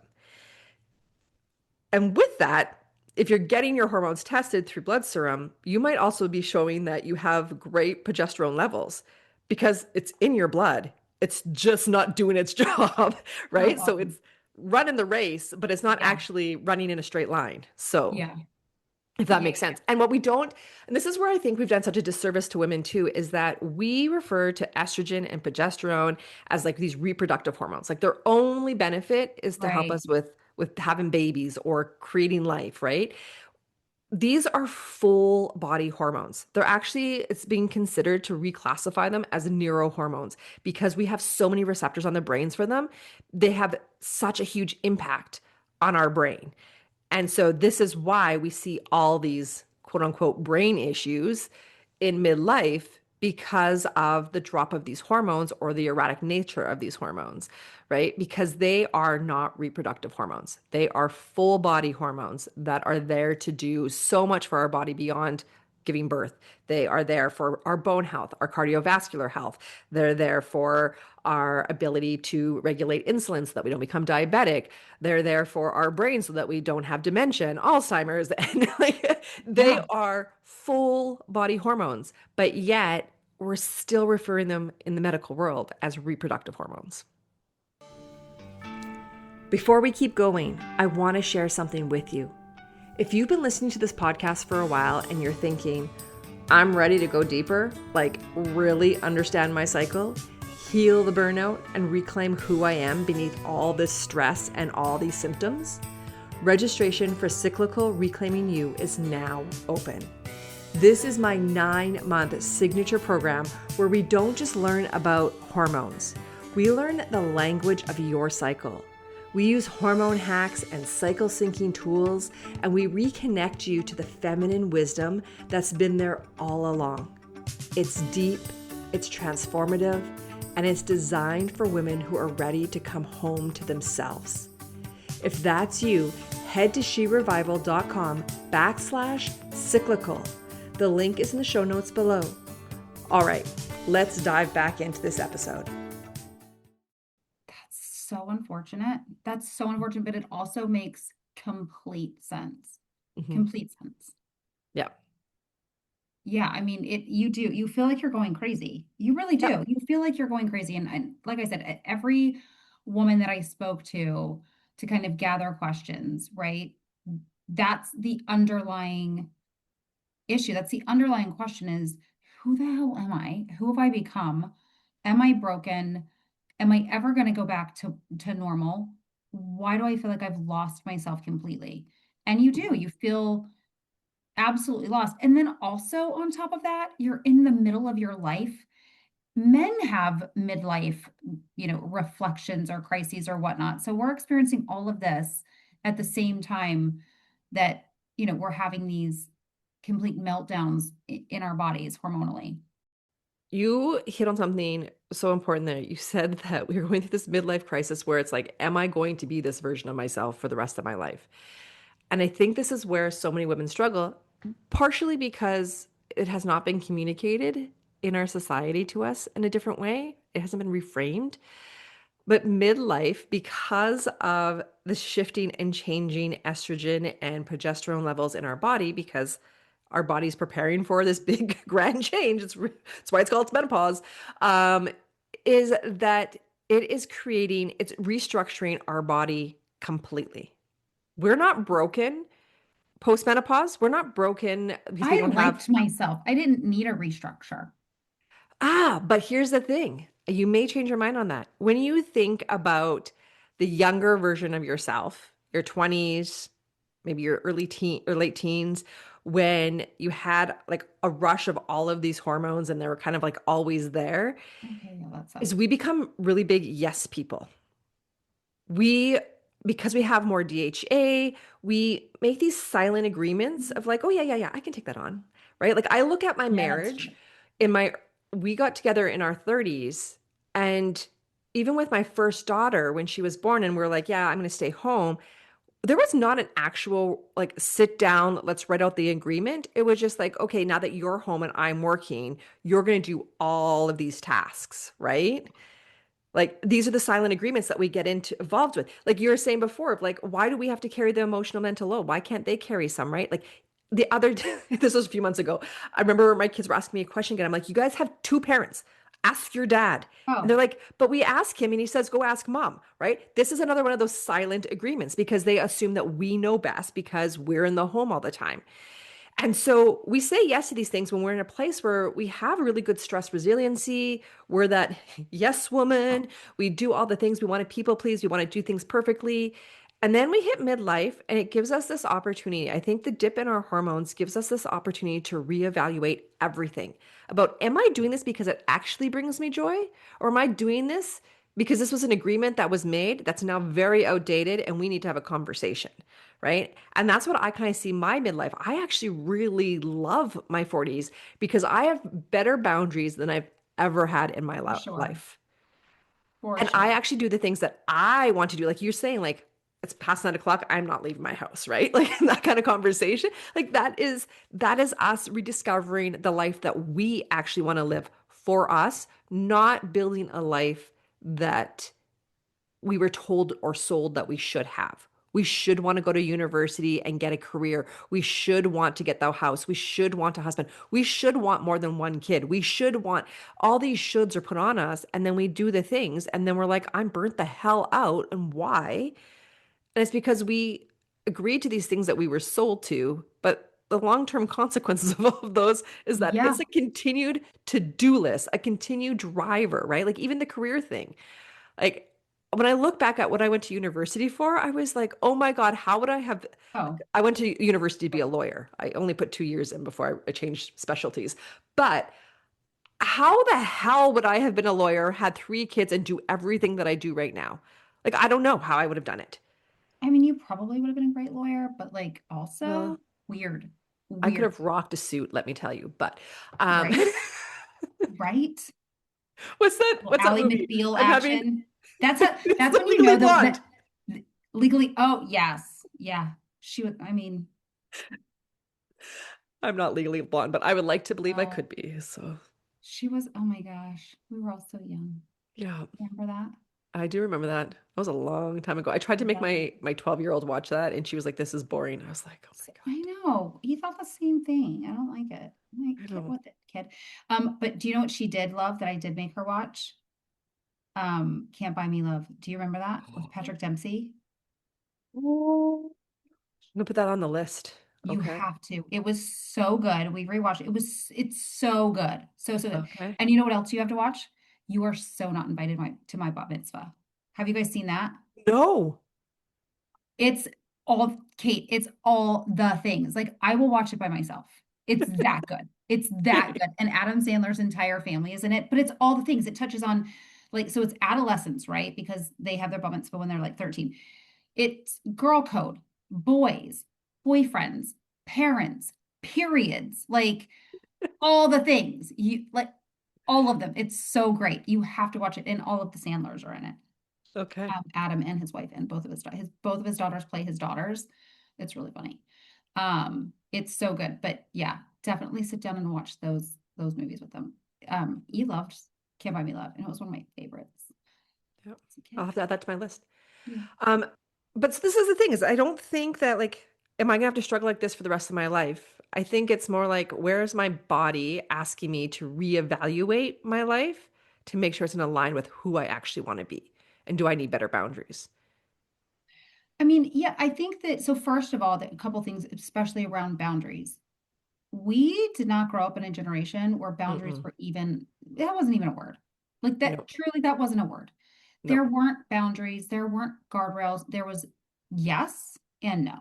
And with that, if you're getting your hormones tested through blood serum, you might also be showing that you have great progesterone levels because it's in your blood. It's just not doing its job,
That's
right? So
awesome.
it's running the race, but it's not
Yeah.
actually running in a straight line. So
Yeah.
if that
Yeah.
makes sense. And what we don't, and this is where I think we've done such a disservice to women too, is that we refer to estrogen and progesterone as like these reproductive hormones. Like their only benefit is to help
Right.
us with having babies or creating life, right? These are full body hormones. They're actually, it's being considered to reclassify them as neurohormones because we have so many receptors on the brains for them. They have such a huge impact on our brain. And so this is why we see all these quote unquote brain issues in midlife because of the drop of these hormones or the erratic nature of these hormones, right? Because they are not reproductive hormones. They are full body hormones that are there to do so much for our body beyond giving birth. They are there for our bone health, our cardiovascular health. They're there for our ability to regulate insulin so that we don't become diabetic. They're there for our brain so that we don't have dementia and Alzheimer's. And like, they
Yeah.
are full body hormones, but yet we're still referring them in the medical world as reproductive hormones. Before we keep going, I want to share something with you. If you've been listening to this podcast for a while and you're thinking, I'm ready to go deeper, like really understand my cycle, heal the burnout, and reclaim who I am beneath all this stress and all these symptoms, registration for Cyclical Reclaiming You is now open. This is my 9-month signature program where we don't just learn about hormones. We learn the language of your cycle. We use hormone hacks and cycle syncing tools, and we reconnect you to the feminine wisdom that's been there all along. It's deep, it's transformative, and it's designed for women who are ready to come home to themselves. If that's you, head to sherevival.com/cyclical. The link is in the show notes below. All right, let's dive back into this episode.
That's so unfortunate. That's so unfortunate, but it also makes complete sense.
Mhm.
Complete sense.
Yeah.
Yeah, I mean, you feel like you're going crazy. You really
Yeah.
do. You feel like you're going crazy. And like I said, every woman that I spoke to kind of gather questions, right? That's the underlying issue. That's the underlying question is who the hell am I? Who have I become? Am I broken? Am I ever going to go back to normal? Why do I feel like I've lost myself completely? And you do. You feel absolutely lost. And then also on top of that, you're in the middle of your life. Men have midlife, reflections or crises or whatnot. So we're experiencing all of this at the same time that, we're having these complete meltdowns in our bodies hormonally.
You hit on something so important there. You said that we were going through this midlife crisis where it's like, am I going to be this version of myself for the rest of my life? And I think this is where so many women struggle, partially because it has not been communicated in our society to us in a different way. It hasn't been reframed. But midlife, because of the shifting and changing estrogen and progesterone levels in our body, because our body's preparing for this big grand change, it's why it's called menopause, um, is that it's restructuring our body completely. We're not broken post-menopause. We're not broken because we
I
don't have.
liked myself. I didn't need a restructure.
But here's the thing. You may change your mind on that. When you think about the younger version of yourself, your 20s, maybe your early teen or late teens, when you had like a rush of all of these hormones and they were kind of like always there,
Okay, yeah, that
is
sucks.
we become really big yes people. We Because we have more DHA, we make these silent agreements of like, oh yeah, yeah, yeah, I can take that on. Right? Like I look at my
Yeah, that's
marriage
true.
in my we got together in our 30s, and even with my first daughter when she was born and we're like, yeah, I'm going to stay home, there was not an actual like sit down, let's write out the agreement. It was just like, okay, now that you're home and I'm working, you're going to do all of these tasks, right? Like these are the silent agreements that we get into involved with. Like you were saying before, of like, why do we have to carry the emotional mental load? Why can't they carry some, right? Like the other this was a few months ago. I remember my kids were asking me a question again. I'm like, you guys have two parents. Ask your dad. And they're
Oh,
like, but we ask him and he says, go ask mom, right? This is another one of those silent agreements because they assume that we know best because we're in the home all the time. And so we say yes to these things when we're in a place where we have really good stress resiliency. We're that yes woman. We do all the things we want to people please. We want to do things perfectly. And then we hit midlife and it gives us this opportunity. I think the dip in our hormones gives us this opportunity to reevaluate everything about, am I doing this because it actually brings me joy? Or am I doing this because this was an agreement that was made that's now very outdated and we need to have a conversation? Right. And that's what I kind of see my midlife. I actually really love my 40s because I have better boundaries than I've ever had in my
for sure.
life.
For
And I
sure.
actually do the things that I want to do. Like you're saying, like, it's past 9 o'clock. I'm not leaving my house, right? Like that kind of conversation. Like that is us rediscovering the life that we actually want to live for us, not building a life that we were told or sold that we should have. We should want to go to university and get a career. We should want to get the house. We should want a husband. We should want more than one kid. We should want all these shoulds are put on us. And then we do the things. And then we're like, I'm burnt the hell out. And why? And it's because we agreed to these things that we were sold to. But the long term consequences of all of those is that
Yeah.
it's a continued to do list, a continued driver, right? Like even the career thing. Like when I look back at what I went to university for, I was like, oh my God, how would I have?
Oh,
I went to university to be a lawyer. I only put 2 years in before I changed specialties. But how the hell would I have been a lawyer, had 3 kids, and do everything that I do right now? Like, I don't know how I would have done it.
I mean, you probably would have been a great lawyer, but like
Well,
also weird.
I could
Weird.
have rocked a suit, let me tell you. But um,
Right? Right?
What's that?
Little
What's that
Ally
movie?
McBeal
I'm having
action.
it's
That's
the
when you
Legally
know
Blonde.
that legally, oh yes. Yeah. She was, I mean,
I'm not legally blonde, but I would like to believe I
no,
could be. So,
she was, oh my gosh. We were all so young.
yeah,
Remember that?
I do remember that. That was a long time ago. I tried to make
Yeah.
my 12-year-old watch that, and she was like, "This is boring." I was like, "Oh my
I know. You thought the same thing. I don't like it. I'm like,
God, I
get
know."
with it, kid. But do you know what she did love that I did make her watch? Can't Buy Me Love. Do you remember that with Patrick Dempsey?
Oh. I'm gonna put that on the list.
You
Okay.
have to. It was so good. We rewatched it. It's so good. So, so good.
Okay.
And you know what else you have to watch? You are so not invited to my bat mitzvah. Have you guys seen that?
No.
It's all Kate, it's all the things. Like I will watch it by myself. It's that good. It's that good. And Adam Sandler's entire family is in it, but it's all the things. It touches on like so it's adolescence, right? Because they have their bar mitzvah when they're like 13. It's girl code, boys, boyfriends, parents, periods, like all the things. You like all of them. It's so great. You have to watch it, and all of the Sandlers are in it.
Okay.
Adam and his wife and both of his daughters play his daughters. It's really funny. It's so good. But yeah, definitely sit down and watch those movies with them. You loved Can't Buy Me Love, and it was one of my favorites
Yep.
as a
I'll
kid.
have to add that to my list.
Yeah.
Um, but this is the thing is I don't think that like am I gonna have to struggle like this for the rest of my life? I think it's more like where is my body asking me to reevaluate my life to make sure it's in line with who I actually want to be? And do I need better boundaries?
I mean, yeah, I think that so first of all, that a couple things, especially around boundaries. We did not grow up in a generation where boundaries
Mm-mm.
were even, that wasn't even a word. Like that,
No,
truly, that wasn't a word.
no.
There weren't boundaries, there weren't guardrails. There was yes and no,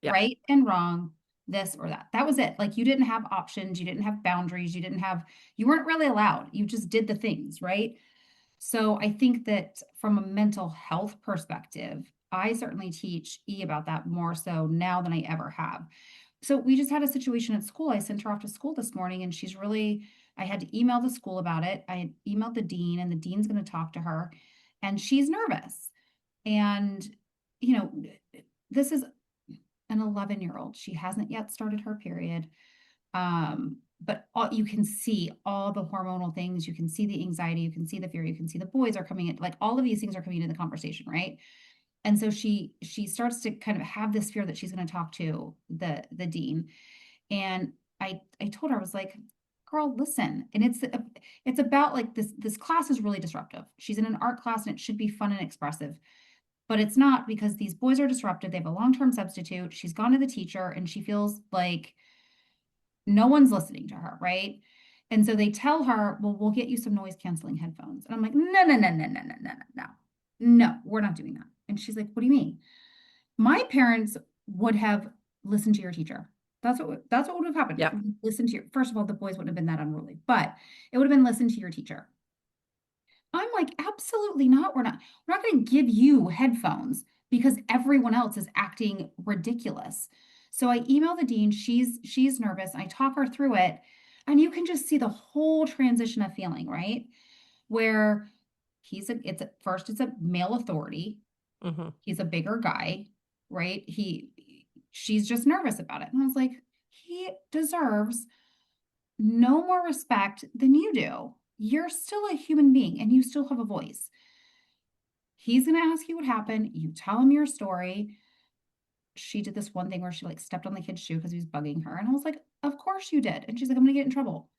Yeah.
right and wrong, this or that. That was it. Like you didn't have options, you didn't have boundaries, you weren't really allowed. You just did the things, right? So I think that from a mental health perspective, I certainly teach E about that more so now than I ever have. So we just had a situation at school. I sent her off to school this morning and I had to email the school about it. I had emailed the dean and the dean's going to talk to her and she's nervous. And, you know, this is an 11-year-old. She hasn't yet started her period. But you can see all the hormonal things, you can see the anxiety, you can see the fear, you can see the boys are coming in, like all of these things are coming into the conversation, right? And so she starts to kind of have this fear that she's going to talk to the dean. And I told her, I was like, girl, listen. And it's about like this class is really disruptive. She's in an art class and it should be fun and expressive. But it's not because these boys are disruptive. They have a long-term substitute. She's gone to the teacher and she feels like no one's listening to her, right? And so they tell her, well, we'll get you some noise canceling headphones. And I'm like, no, no, no, no, no, no, no, no, no. No, we're not doing that. And she's like, what do you mean? My parents would have listened to your teacher. That's what would have happened.
Yeah.
Listen to your first of all, the boys wouldn't have been that unruly, but it would have been listen to your teacher. I'm like, absolutely not. We're not going to give you headphones because everyone else is acting ridiculous. So I email the dean. She's nervous. I talk her through it, and you can just see the whole transition of feeling, right? Where it's a male authority.
Hmm.
He's a bigger guy, right? She's just nervous about it. And I was like, he deserves no more respect than you do. You're still a human being and you still have a voice. He's going to ask you what happened. You tell him your story. She did this one thing where she like stepped on the kid's shoe because he was bugging her. And I was like, of course you did. And she's like, I'm going to get in trouble.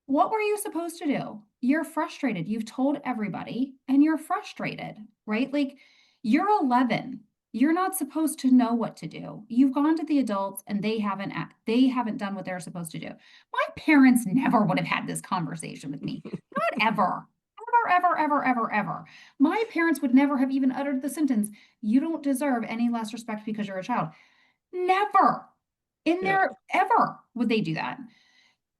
What were you supposed to do? You're frustrated. You've told everybody and you're frustrated, right? Like you're 11. You're not supposed to know what to do. You've gone to the adults and they haven't done what they're supposed to do. My parents never would have had this conversation with me. Not ever. Ever, ever, ever, ever, ever. My parents would never have even uttered the sentence, you don't deserve any less respect because you're a child. Never in
Yeah.
their ever would they do that.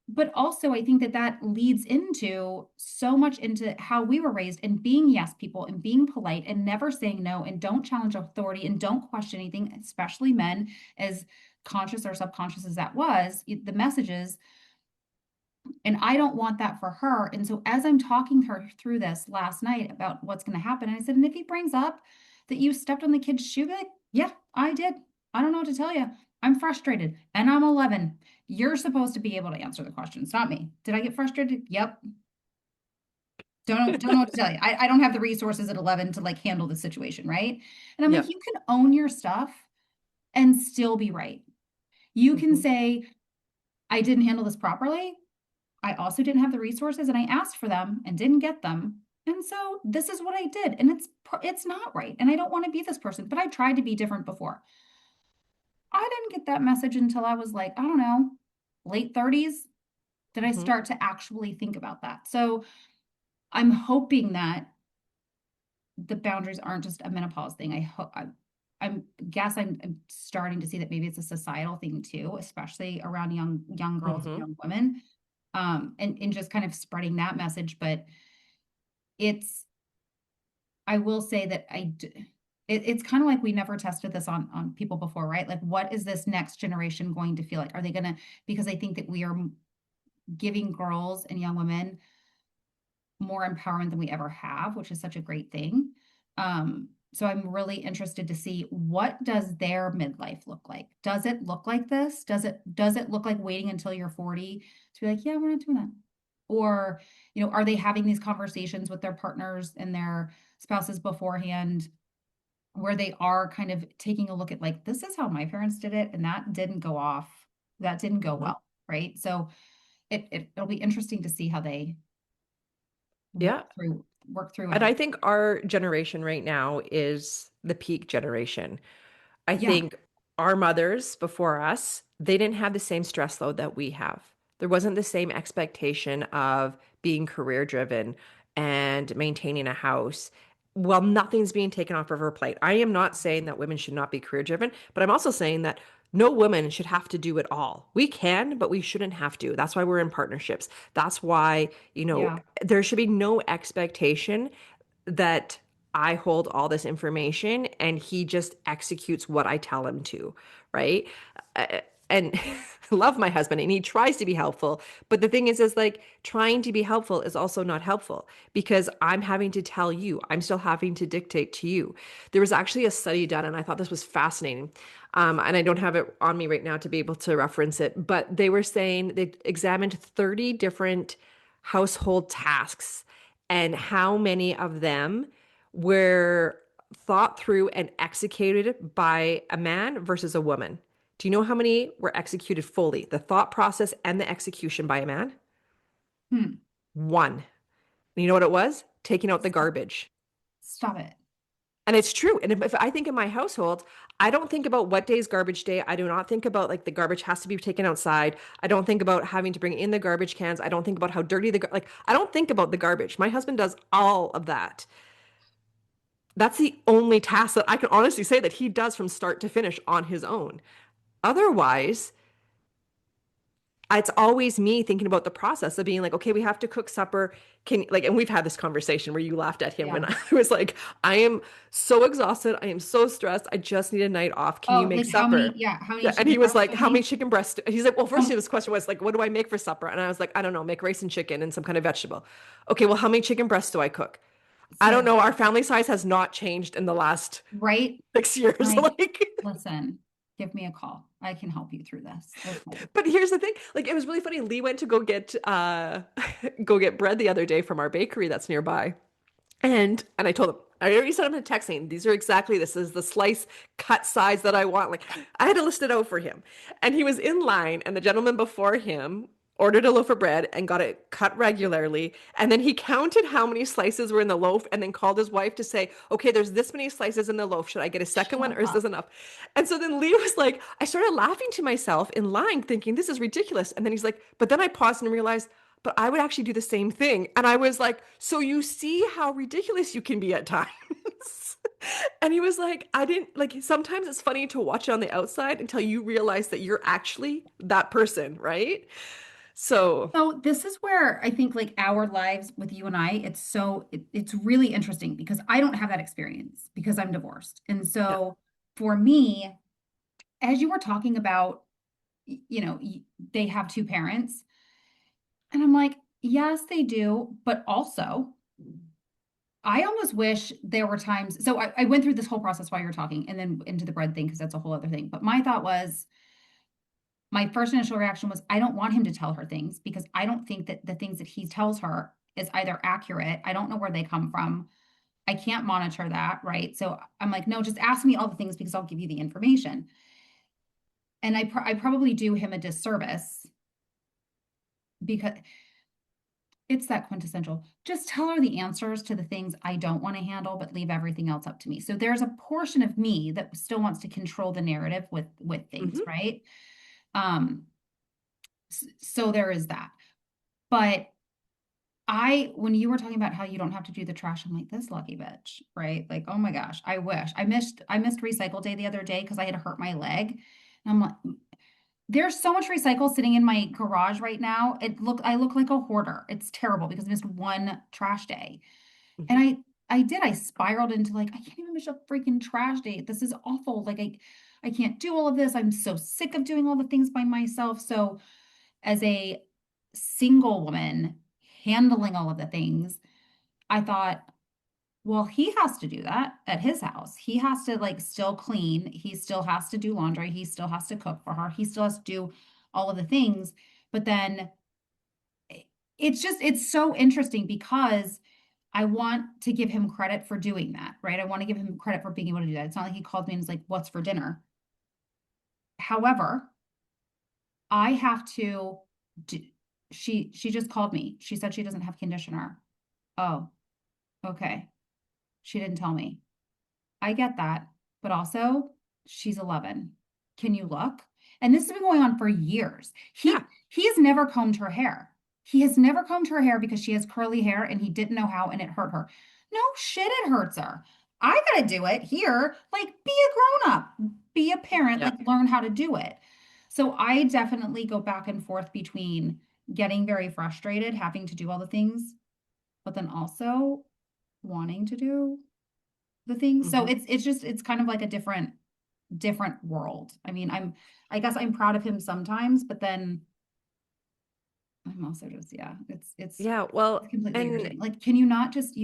But also, I think that that leads into so much into how we were raised and being yes people and being polite and never saying no and don't challenge authority and don't question anything, especially men, as conscious or subconscious as that was, the messages. And I don't want that for her. And so as I'm talking her through this last night about what's going to happen, and I said, and if he brings up that you stepped on the kid's shoe, be like, yeah, I did. I don't know what to tell you. I'm frustrated and I'm 11. You're supposed to be able to answer the questions, not me. Did I get frustrated? Yep. Don't know what to tell you. I don't have the resources at 11 to like handle the situation, right? And I'm like,
Yep.
you can own your stuff and still be right. You can
Hmm.
say, I didn't handle this properly. I also didn't have the resources and I asked for them and didn't get them. And so this is what I did. And it's not right. And I don't want to be this person, but I tried to be different before. I didn't get that message until I was like, I don't know, late 30s. Did I
Hmm.
start to actually think about that? So I'm hoping that the boundaries aren't just a menopause thing. I hope I'm guess I'm starting to see that maybe it's a societal thing too, especially around young girls and
Hmm.
young women. And just kind of spreading that message. But it's I will say that it's kind of like we never tested this on people before, right? Like, what is this next generation going to feel like? Are they gonna, because I think that we are giving girls and young women more empowerment than we ever have, which is such a great thing. So I'm really interested to see, what does their midlife look like? Does it look like this? Does it look like waiting until you're 40 to be like, yeah, we're not doing that? Or, are they having these conversations with their partners and their spouses beforehand where they are kind of taking a look at, like, this is how my parents did it and that didn't go off, that didn't go
Hmm.
well, right? So it'll be interesting to see how they
Yeah.
work through
And
it.
I think our generation right now is the peak generation. I
Yeah.
think our mothers before us, they didn't have the same stress load that we have. There wasn't the same expectation of being career driven and maintaining a house. Well, nothing's being taken off of her plate. I am not saying that women should not be career driven, but I'm also saying that no woman should have to do it all. We can, but we shouldn't have to. That's why we're in partnerships. That's why,
Yeah.
there should be no expectation that I hold all this information and he just executes what I tell him to, right? And love my husband and he tries to be helpful, but the thing is like trying to be helpful is also not helpful because I'm having to tell you, I'm still having to dictate to you. There was actually a study done and I thought this was fascinating. And I don't have it on me right now to be able to reference it, but they were saying they examined 30 different household tasks and how many of them were thought through and executed by a man versus a woman. Do you know how many were executed fully? The thought process and the execution by a man?
Hmm.
One. And you know what it was? Taking out the
Stop,
garbage.
stop it.
And it's true. And if I think in my household, I don't think about what day is garbage day. I do not think about like the garbage has to be taken outside. I don't think about having to bring in the garbage cans. I don't think about how dirty like I don't think about the garbage. My husband does all of that. That's the only task that I can honestly say that he does from start to finish on his own. Otherwise, it's always me thinking about the process of being like, okay, we have to cook supper. Can like, and we've had this conversation where you laughed at him when
Yeah.
I was like, I am so exhausted. I am so stressed. I just need a night off. Can you
Oh,
make
like how many,
supper?
yeah, how many
Yeah. And he
chicken
was
breasts
like,
do I
how many
need?
chicken breasts? He's like, well, first
Um,
his question was like, what do I make for supper? And I was like, I don't know, make rice and chicken and some kind of vegetable. Okay, well, how many chicken breasts do I cook? I don't
sis,
know. Our family size has not changed in the last
right?
6 years.
Like,
Like,
listen, give me a call. I can help you through this. Okay.
but here's the thing. Like it was really funny. Lee went to go get go get bread the other day from our bakery that's nearby. And I told him, I already sent him a text saying, these are exactly this is the slice cut size that I want. Like I had to list it out for him. And he was in line and the gentleman before him ordered a loaf of bread and got it cut regularly. And then he counted how many slices were in the loaf and then called his wife to say, okay, there's this many slices in the loaf. Should I get a second one
Shut
or is this
up.
enough? And so then Lee was like, I started laughing to myself in line thinking this is ridiculous. And then he's like, but then I paused and realized, but I would actually do the same thing. And I was like, so you see how ridiculous you can be at times. And he was like, I didn't like sometimes it's funny to watch it on the outside until you realize that you're actually that person, right? So,
So this is where I think like our lives with you and I, it's really interesting because I don't have that experience because I'm divorced. And
yeah.
so for me, as you were talking about, they have two parents. And I'm like, yes, they do. But also, I almost wish there were times. So I went through this whole process while you were talking and then into the bread thing because that's a whole other thing. But my thought was, my first initial reaction was, I don't want him to tell her things because I don't think that the things that he tells her is either accurate. I don't know where they come from. I can't monitor that. Right. So I'm like, no, just ask me all the things because I'll give you the information. And I probably do him a disservice because it's that quintessential. Just tell her the answers to the things I don't want to handle, but leave everything else up to me. So there's a portion of me that still wants to control the narrative with things,
Hmm.
right? Um, so there is that. But when you were talking about how you don't have to do the trash, I'm like, this lucky bitch, right? Like, oh my gosh, I wish I missed recycle day the other day because I had hurt my leg. And I'm like, there's so much recycle sitting in my garage right now. I look like a hoarder. It's terrible because I missed one trash day. And
Hmm.
I spiraled into like, I can't even miss a freaking trash day. This is awful. Like I can't do all of this. I'm so sick of doing all the things by myself. So as a single woman handling all of the things, I thought, well, he has to do that at his house. He has to like still clean. He still has to do laundry. He still has to cook for her. He still has to do all of the things. But then it's so interesting because I want to give him credit for doing that, right? I want to give him credit for being able to do that. It's not like he called me and was like, "What's for dinner?" However, I have to do, she just called me. She said she doesn't have conditioner. Oh, okay. She didn't tell me. I get that, but also she's 11. Can you look? And this has been going on for years.
Yeah.
He has never combed her hair. He has never combed her hair because she has curly hair and he didn't know how and it hurt her. No shit, it hurts her. I gotta do it here. Like, be a grown up, be a parent,
Yeah.
like, learn how to do it. So I definitely go back and forth between getting very frustrated, having to do all the things, but then also wanting to do the things. So
Hmm.
it's kind of like a different world. I mean, I guess I'm proud of him sometimes, but then I'm also just, yeah,
Yeah.
it's
Well,
completely
and
irritating. Like, can you not just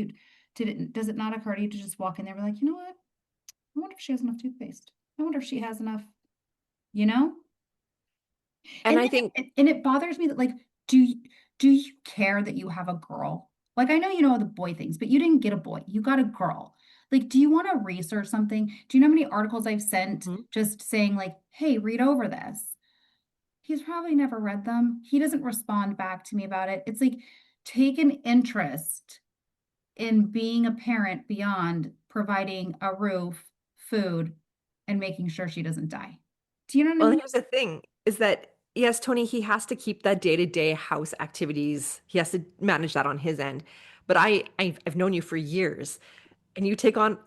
does it not occur to you to just walk in there and be like, you know what? I wonder if she has enough toothpaste. I wonder if she has enough, you know?
and
And
I
then
think
it bothers me that like, do you care that you have a girl? Like I know you know the boy things, but you didn't get a boy. You got a girl. Like, do you want to research something? Do you know how many articles I've sent
Mhm.
just saying like, hey, read over this? He's probably never read them. He doesn't respond back to me about it. It's like take an interest in being a parent beyond providing a roof, food, and making sure she doesn't die. Do you know what I
Well,
mean?
here's the thing is that yes, Tony, he has to keep that day-to-day house activities. He has to manage that on his end. But I've known you for years, and you take on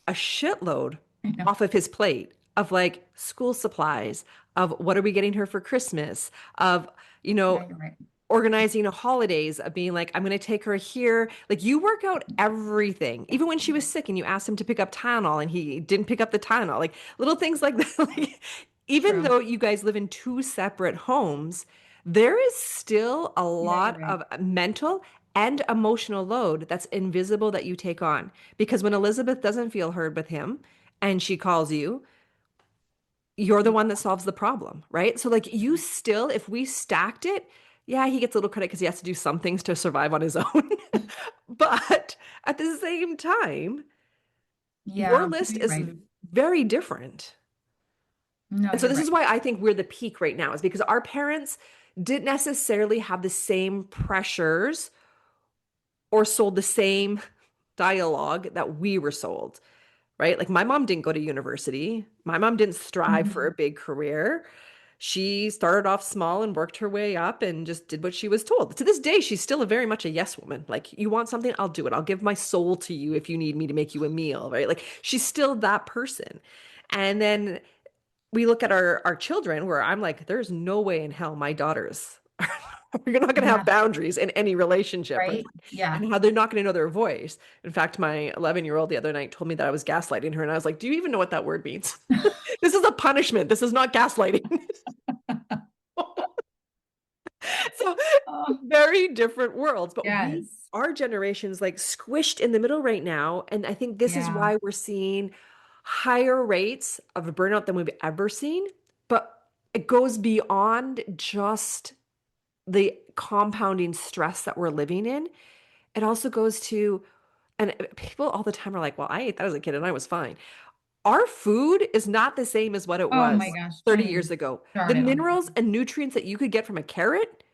a shitload
I know.
off of his plate of like school supplies, of what are we getting her for Christmas, of, you
Yeah,
know,
you're right.
organizing holidays, of being like, I'm going to take her here. Like you work out everything, even when she was sick and you asked him to pick up Tylenol and he didn't pick up the Tylenol, like little things like that. Like, even
True.
though you guys live in two separate homes, there is still a
Yeah, you're
lot
right.
of mental and emotional load that's invisible that you take on. Because when Elizabeth doesn't feel heard with him and she calls you, you're the
Yeah,
one that solves the problem, right? So like you still, if we stacked it, yeah, he gets a little credit because he has to do some things to survive on his own. But at the same time, your
yeah,
list
you're
is
right.
very different.
No,
And so
you're
this
right.
is why I think we're the peak right now, is because our parents didn't necessarily have the same pressures or sold the same dialogue that we were sold, right? Like my mom didn't go to university. My mom didn't strive for
Mhm.
a big career. She started off small and worked her way up and just did what she was told. To this day, she's still a very much a yes woman. Like, you want something, I'll do it. I'll give my soul to you if you need me to make you a meal, right? Like, she's still that person. And then we look at our children where I'm like, there's no way in hell my daughters you're not going to have
Yeah,
boundaries in any relationship, right?
right? Yeah.
And how they're not going to know their voice. In fact, my 11-year-old the other night told me that I was gaslighting her. And I was like, do you even know what that word means? This is a punishment. This is not gaslighting. So
Oh,
Very different worlds, but
yes.
our generation's like squished in the middle right now. And I think this is
Yeah.
why we're seeing higher rates of burnout than we've ever seen. But it goes beyond just the compounding stress that we're living in. It also goes to, and people all the time are like, well, I ate that as a kid and I was fine. Our food is not the same as what it
Oh my
was
gosh,
30
don't
years
even
ago. The
start it on
minerals
me.
and nutrients that you could get from a carrot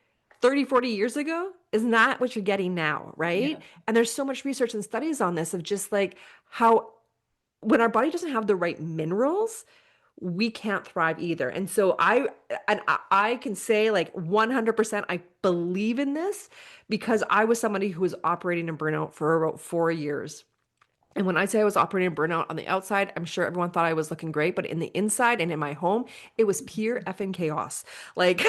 30, 40 years ago is not what you're getting now, right?
Yeah.
And there's so much research and studies on this of just like how when our body doesn't have the right minerals, we can't thrive either. And I can say like 100% I believe in this because I was somebody who was operating in burnout for about 4 years. And when I say I was operating burnout on the outside, I'm sure everyone thought I was looking great, but in the inside and in my home, it was pure effing chaos. Like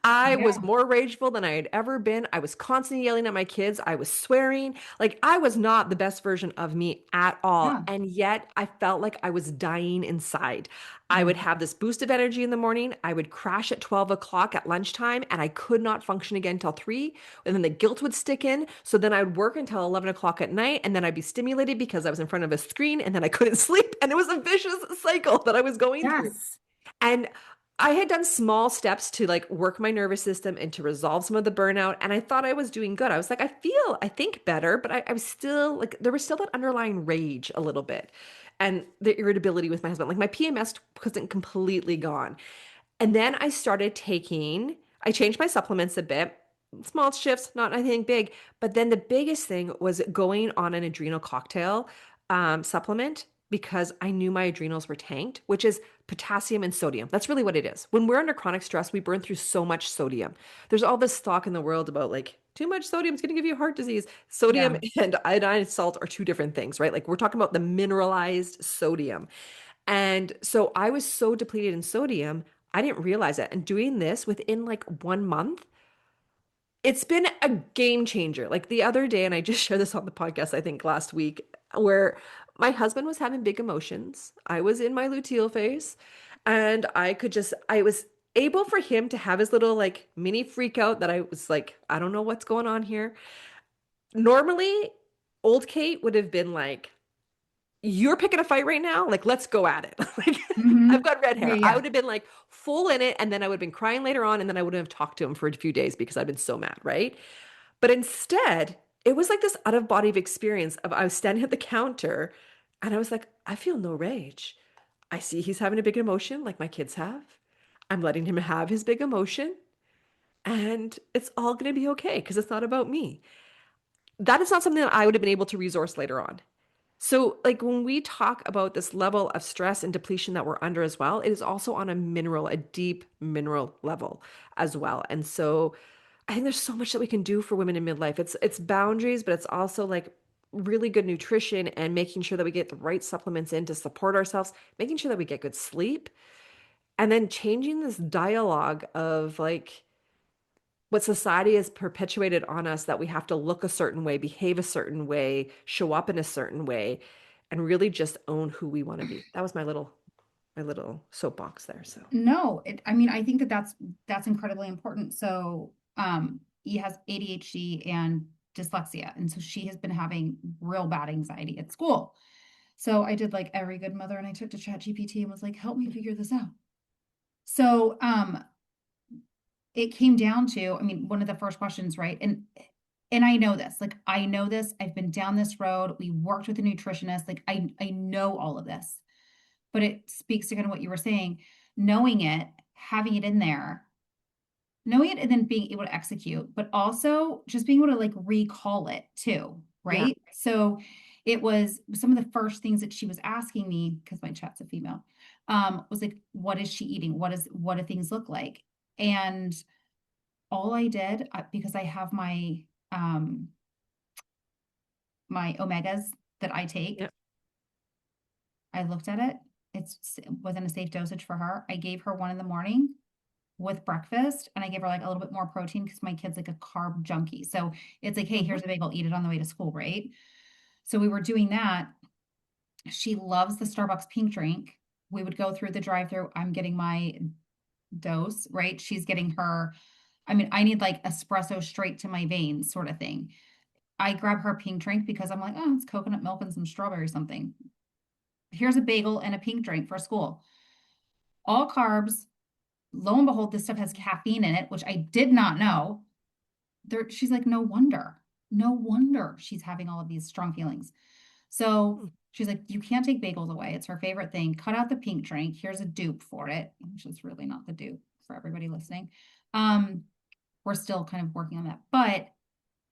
I was
Yeah.
more rageful than I had ever been. I was constantly yelling at my kids. I was swearing. Like I was not the best version of me at all.
Yeah.
And yet I felt like I was dying inside. I would
Mm.
have this boost of energy in the morning. I would crash at 12 o'clock at lunchtime and I could not function again until 3. And then the guilt would stick in. So then I would work until 11 o'clock at night and then I'd be stimulated because I was in front of a screen and then I couldn't sleep. And it was a vicious cycle that I was going through.
Yes.
And I had done small steps to like work my nervous system and to resolve some of the burnout. And I thought I was doing good. I was like, I think better, but I was still like, there was still that underlying rage a little bit and the irritability with my husband. Like my PMS wasn't completely gone. And then I changed my supplements a bit, small shifts, not anything big. But then the biggest thing was going on an adrenal cocktail supplement because I knew my adrenals were tanked, which is potassium and sodium. That's really what it is. When we're under chronic stress, we burn through so much sodium. There's all this talk in the world about like too much sodium is going to give you heart disease. Sodium
Yeah.
and iodine salt are two different things, right? Like we're talking about the mineralized sodium. And so I was so depleted in sodium, I didn't realize it. And doing this within like 1 month, it's been a game changer. Like the other day, and I just shared this on the podcast, I think last week, where my husband was having big emotions. I was in my luteal phase, and I was able for him to have his little like mini freak out that I was like, I don't know what's going on here. Normally, old Kate would have been like, you're picking a fight right now. Like, let's go at it. Like, I've
Hmm.
got red
Yeah.
hair. I
Yeah.
would have been like full in it. And then I would have been crying later on. And then I wouldn't have talked to him for a few days because I'd been so mad. Right. But instead, it was like this out of body experience of I was standing at the counter and I was like, I feel no rage. I see he's having a big emotion like my kids have. I'm letting him have his big emotion. And it's all going to be okay because it's not about me. That is not something that I would have been able to resource later on. So, like when we talk about this level of stress and depletion that we're under as well, it is also on a deep mineral level as well. And so, I think there's so much that we can do for women in midlife. It's boundaries, but it's also like really good nutrition and making sure that we get the right supplements in to support ourselves, making sure that we get good sleep, and then changing this dialogue of like what society has perpetuated on us that we have to look a certain way, behave a certain way, show up in a certain way, and really just own who we want to be. That was my little soapbox there. So
No, I mean, I think that that's incredibly important. So, he has ADHD and dyslexia, and so she has been having real bad anxiety at school. So I did like every good mother, and I took to ChatGPT and was like, "Help me figure this out." So, it came down to, I mean, one of the first questions, right? And I know this, like I know this. I've been down this road. We worked with a nutritionist. Like I know all of this, but it speaks to kind of what you were saying, knowing it, having it in there, knowing it and then being able to execute, but also just being able to like recall it too,
yeah,
right? So it was some of the first things that she was asking me, because my chat's a female, was like, what is she eating? What do things look like? And all I did, because I have um my omegas that I
yeah.
take, I looked at it. It's within a safe dosage for her. I gave her one in the morning with breakfast, and I gave her like a little bit more protein because my kid's like a carb junkie. So it's like, hey,
Hmm.
here's a bagel, eat it on the way to school, right? So we were doing that. She loves the Starbucks pink drink. We would go through the drive-through. I'm getting my dose, right? She's getting her I mean, I need like espresso straight to my veins sort of thing. I grab her a pink drink because I'm like, oh, it's coconut milk and some strawberry something. Here's a bagel and a pink drink for school. All carbs. Lo and behold, this stuff has caffeine in it, which I did not know. She's like, no wonder. No wonder she's having all of these strong feelings. So
Hmm.
she's like, you can't take bagels away. It's her favorite thing. Cut out the pink drink. Here's a dupe for it, which is really not the dupe for everybody listening. Um, we're still kind of working on that. But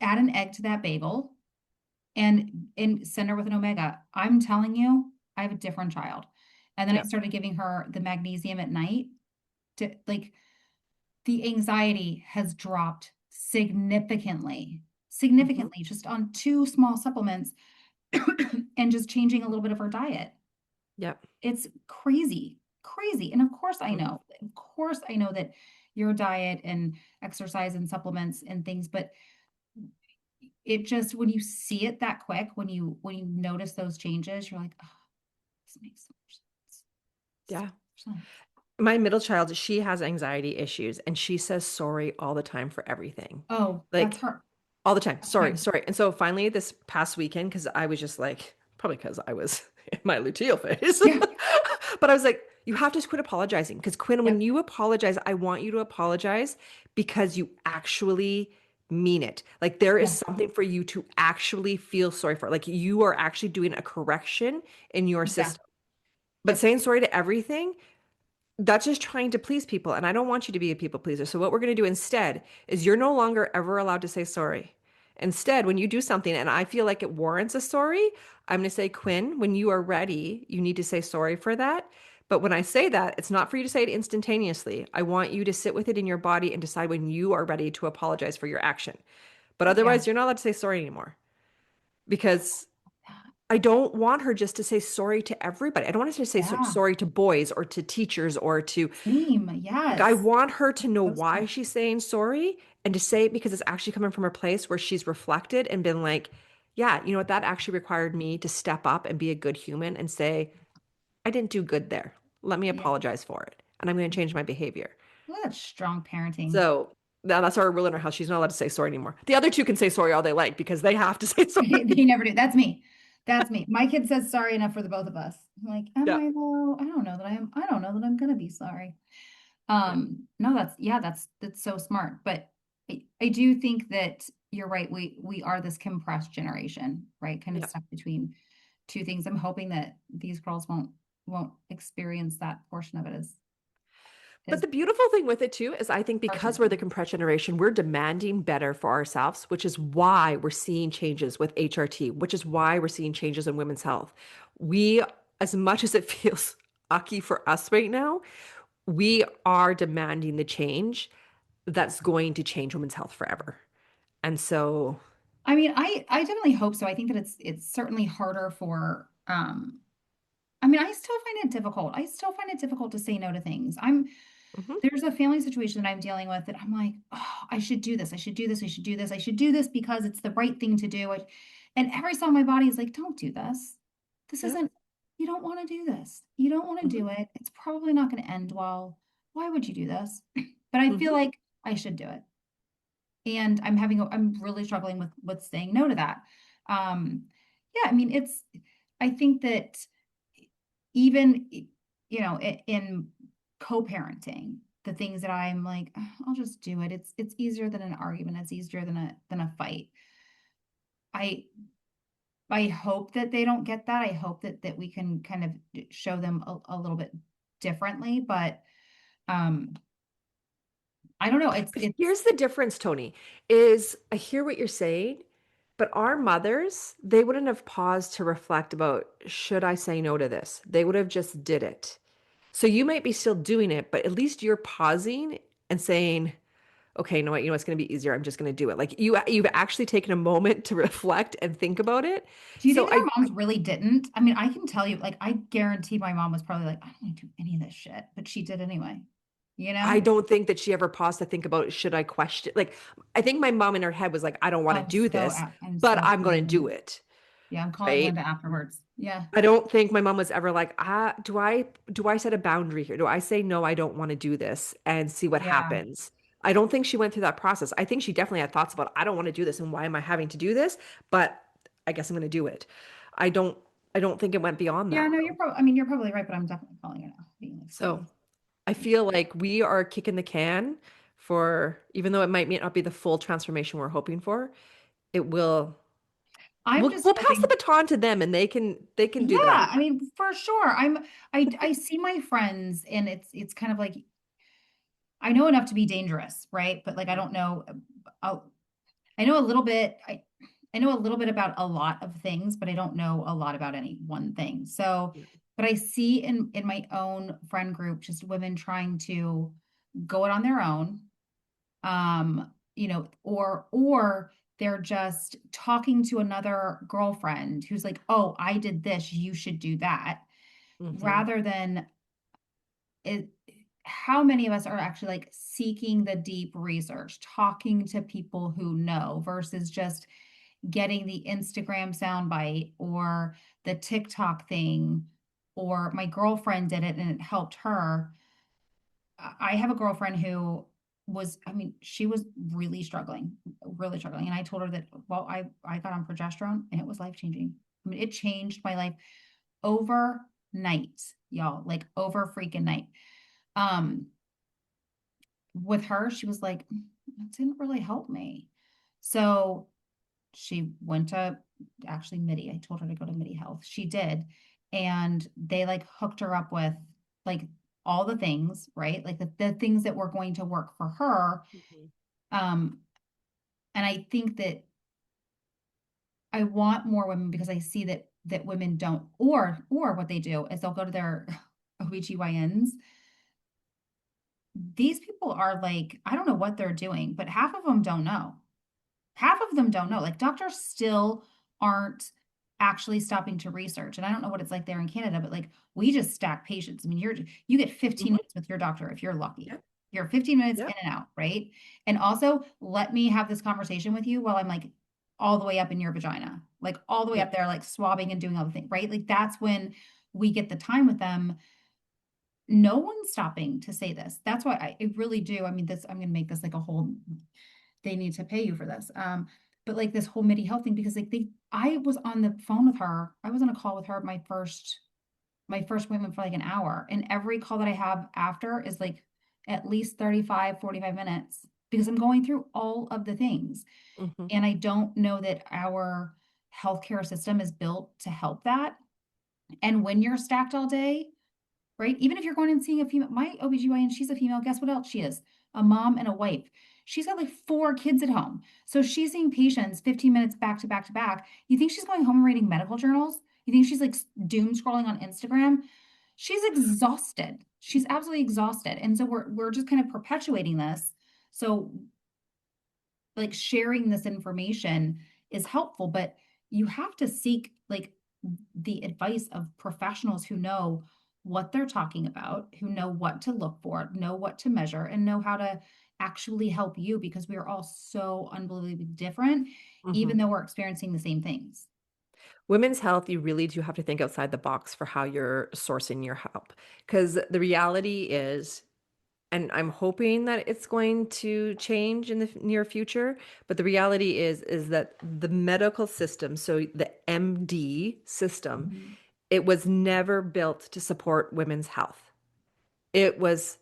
add an egg to that bagel and send her with an omega. I'm telling you, I have a different child. And then I
Yeah.
started giving her the magnesium at night to like the anxiety has dropped significantly,
Hmm.
significantly just on two small supplements and just changing a little bit of her diet.
Yeah.
It's crazy, crazy. And
Hmm.
of course, I know that your diet and exercise and supplements and things, but it just when you see it that quick, when you notice those changes, you're like, oh, this makes so much sense. So
Yeah.
much sense.
My middle child, she has anxiety issues and she says sorry all the time for everything.
Oh, that's
Like
her.
all the time.
That's
Sorry,
fine.
sorry. And so finally this past weekend, because I was just like, probably because I was in my luteal phase,
Yeah.
but I was like, you have to quit apologizing. Because Quinn, when
Yep.
you apologize, I want you to apologize because you actually mean it. Like there is
Yeah.
something for you to actually feel sorry for. Like you are actually doing a correction in your
Yeah.
system. But
Yep.
saying sorry to everything, that's just trying to please people. And I don't want you to be a people pleaser. So, what we're going to do instead is you're no longer ever allowed to say sorry. Instead, when you do something and I feel like it warrants a sorry, I'm going to say, Quinn, when you are ready, you need to say sorry for that. But when I say that, it's not for you to say it instantaneously. I want you to sit with it in your body and decide when you are ready to apologize for your action. But
Yeah.
otherwise, you're not allowed to say sorry anymore because I don't want her just to say sorry to everybody. I don't want her to say
Yeah.
sorry to boys or to teachers or to
Same.
like, I
Yes.
want her to know
So
why
smart.
she's saying sorry and to say it because it's actually coming from a place where she's reflected and been like, yeah, you know what? That actually required me to step up and be a good human and say, I didn't do good there. Let me
Yeah.
apologize for it. And I'm going to change my behavior.
Look at that strong parenting.
So now that's our rule in our house. She's not allowed to say sorry anymore. The other two can say sorry all they like because they have to say
They
sorry.
never do. That's me. That's me. My kid says sorry enough for the both of us. I'm like, am
Yeah.
I though? I don't know that I am. I don't know that I'm gonna be sorry.
Yeah.
No, that's so smart. But I do think that you're right. We are this compressed generation, right? Kind of
Yeah.
stuck between two things. I'm hoping that these girls won't experience that portion of it
But
as
the beautiful thing with it too is I think because we're the
personally.
compressed generation, we're demanding better for ourselves, which is why we're seeing changes with HRT, which is why we're seeing changes in women's health. We, as much as it feels ucky for us right now, we are demanding the change that's going to change women's health forever. And so,
I mean, I definitely hope so. I think that it's certainly harder for I mean, I still find it difficult. I still find it difficult to say no to things.
mhm,
There's a family situation that I'm dealing with that I'm like, oh, I should do this. I should do this. I should do this. I should do this because it's the right thing to do. And every cell in my body is like, don't do this. This
yeah,
isn't, you don't want to do this. You don't want to
mhm,
do it. It's probably not going to end well. Why would you do this? But I feel
mhm.
like I should do it. And I'm really struggling with saying no to that. Yeah, I mean, I think that even in co-parenting, the things that I'm like, "Ugh, I'll just do it. It's easier than an argument. It's easier than a fight. I I hope that they don't get that. I hope that we can kind of show them a little bit differently, but um I don't know.
But
It's
here's the difference, Tony, is I hear what you're saying, but our mothers, they wouldn't have paused to reflect about, should I say no to this? They would have just did it. So you might be still doing it, but at least you're pausing and saying, okay, you know, it's going to be easier. I'm just going to do it. Like you've actually taken a moment to reflect and think about it.
Do you think
So
that our moms really didn't? I mean, I can tell you, like, I guarantee my mom was probably like, I don't want to do any of this shit, but she did anyway, you
I
know?
don't think that she ever paused to think about, should I question? Like, I think my mom in her head was like, I don't want to do this,
I'm
but
so
I'm going to do
calling.
it.
Yeah, I'm calling
Right.
Linda afterwards. Yeah.
I don't think my mom was ever like, do I set a boundary here? Do I say no, I don't want to do this and see what
Yeah.
happens? I don't think she went through that process. I think she definitely had thoughts about, I don't want to do this and why am I having to do this? But I guess I'm going to do it. I don't I don't think it went beyond
Yeah,
that
no,
though.
you're probably right, but I'm definitely calling it out, being like,
So
please.
I feel like we are kicking the can for, even though it might not be the full transformation we're hoping for, it will,
I'm just
we'll pass the
hoping.
baton to them and they can
Yeah,
do that.
I mean, for sure. I see my friends and it's kind of like I know enough to be dangerous, right? But like I don't know uh, I know a little bit I know a little bit about a lot of things, but I don't know a lot about any one thing. So,
Yeah.
but I see in my own friend group just women trying to go it on their own, or they're just talking to another girlfriend who's like, "Oh, I did this, you should do that."
Hmm.
Rather than it, how many of us are actually like seeking the deep research, talking to people who know versus just getting the Instagram soundbite or the TikTok thing, or my girlfriend did it and it helped her. I have a girlfriend who was, I mean, she was really struggling, really struggling. And I told her that, well, I got on progesterone and it was life changing. I mean, it changed my life overnight, y'all, like over freaking night. Um, with her, she was like, it didn't really help me. So she went to actually MIDI. I told her to go to MIDI Health. She did. And they like hooked her up with like all the things, right? Like the things that were going to work for her.
Hmm.
Um, and I think that I want more women because I see that women don't, or what they do is they'll go to their OBGYNs. These people are like, I don't know what they're doing, but half of them don't know. Half of them don't know. Like doctors still aren't actually stopping to research. And I don't know what it's like there in Canada, but like we just stack patients. I mean, you get 15
Hmm.
minutes with your doctor if you're lucky.
Yep.
You're 15 minutes in
Yep.
and out, right? And also let me have this conversation with you while I'm like all the way up in your vagina, like all the way up
Yep.
there, like swabbing and doing all the things, right? Like that's when we get the time with them. No one's stopping to say this. That's why I really do. I mean, this, I'm going to make this like a whole, they need to pay you for this. But like this whole MIDI health thing, because like I was on the phone with her. I was on a call with her my first appointment for like an hour. And every call that I have after is like at least 35, 45 minutes because I'm going through all of the things.
Hmm.
And I don't know that our healthcare system is built to help that. And when you're stacked all day, right? Even if you're going and seeing a female, my OBGYN, she's a female. Guess what else she is? A mom and a wife. She's got like 4 kids at home. So she's seeing patients 15 minutes back to back to back. You think she's going home and reading medical journals? You think she's like doom scrolling on Instagram? She's exhausted. She's absolutely exhausted. And so we're just kind of perpetuating this. So like sharing this information is helpful, but you have to seek like the advice of professionals who know what they're talking about, who know what to look for, know what to measure, and know how to actually help you because we are all so unbelievably different,
Hmm.
even though we're experiencing the same things.
Women's health, you really do have to think outside the box for how you're sourcing your help. Because the reality is, and I'm hoping that it's going to change in the near future, but the reality is that the medical system, so the MD system,
Mhm.
it was never built to support women's health. It was,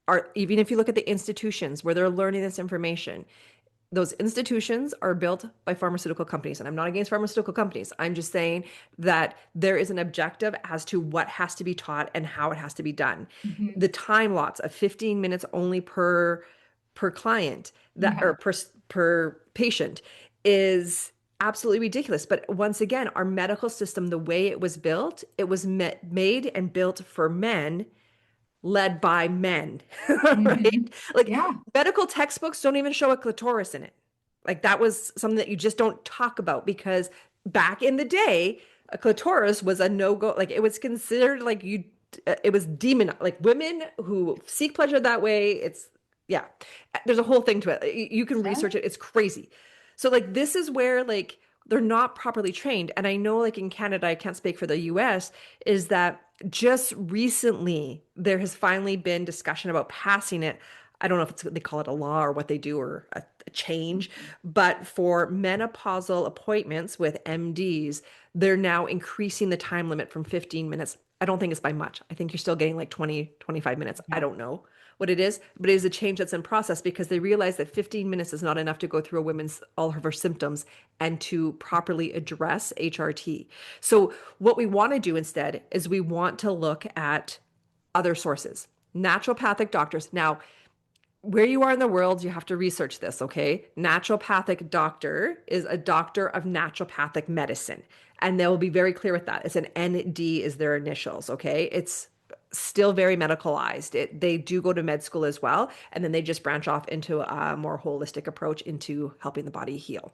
or even if you look at the institutions where they're learning this information, those institutions are built by pharmaceutical companies. And I'm not against pharmaceutical companies. I'm just saying that there is an objective as to what has to be taught and how it has to be done.
Mhm.
The time lots of 15 minutes only per client, that
Yeah.
or per patient, is absolutely ridiculous. But once again, our medical system, the way it was built, it was made and built for men, led by men, right?
Mhm.
Like
Yeah.
medical textbooks don't even show a clitoris in it. Like that was something that you just don't talk about because back in the day, a clitoris was a no-go. Like it was considered like it was demon. Like women who seek pleasure that way. It's yeah. There's a whole thing to it. You can
Yeah.
research it. It's crazy. So like this is where like they're not properly trained. And I know like in Canada, I can't speak for the US, is that just recently there has finally been discussion about passing it. I don't know if they call it a law or what they do or a change, but for menopausal appointments with MDs, they're now increasing the time limit from 15 minutes. I don't think it's by much. I think you're still getting like 20, 25 minutes. I
Yeah.
don't know what it is, but it is a change that's in process because they realize that 15 minutes is not enough to go through a woman's all of her symptoms and to properly address HRT. So what we want to do instead is we want to look at other sources, naturopathic doctors. Now, where you are in the world, you have to research this, okay? Naturopathic doctor is a doctor of naturopathic medicine. And they'll be very clear with that. It's an ND is their initials, okay? It's still very medicalized. They do go to med school as well. And then they just branch off into a more holistic approach into helping the body heal.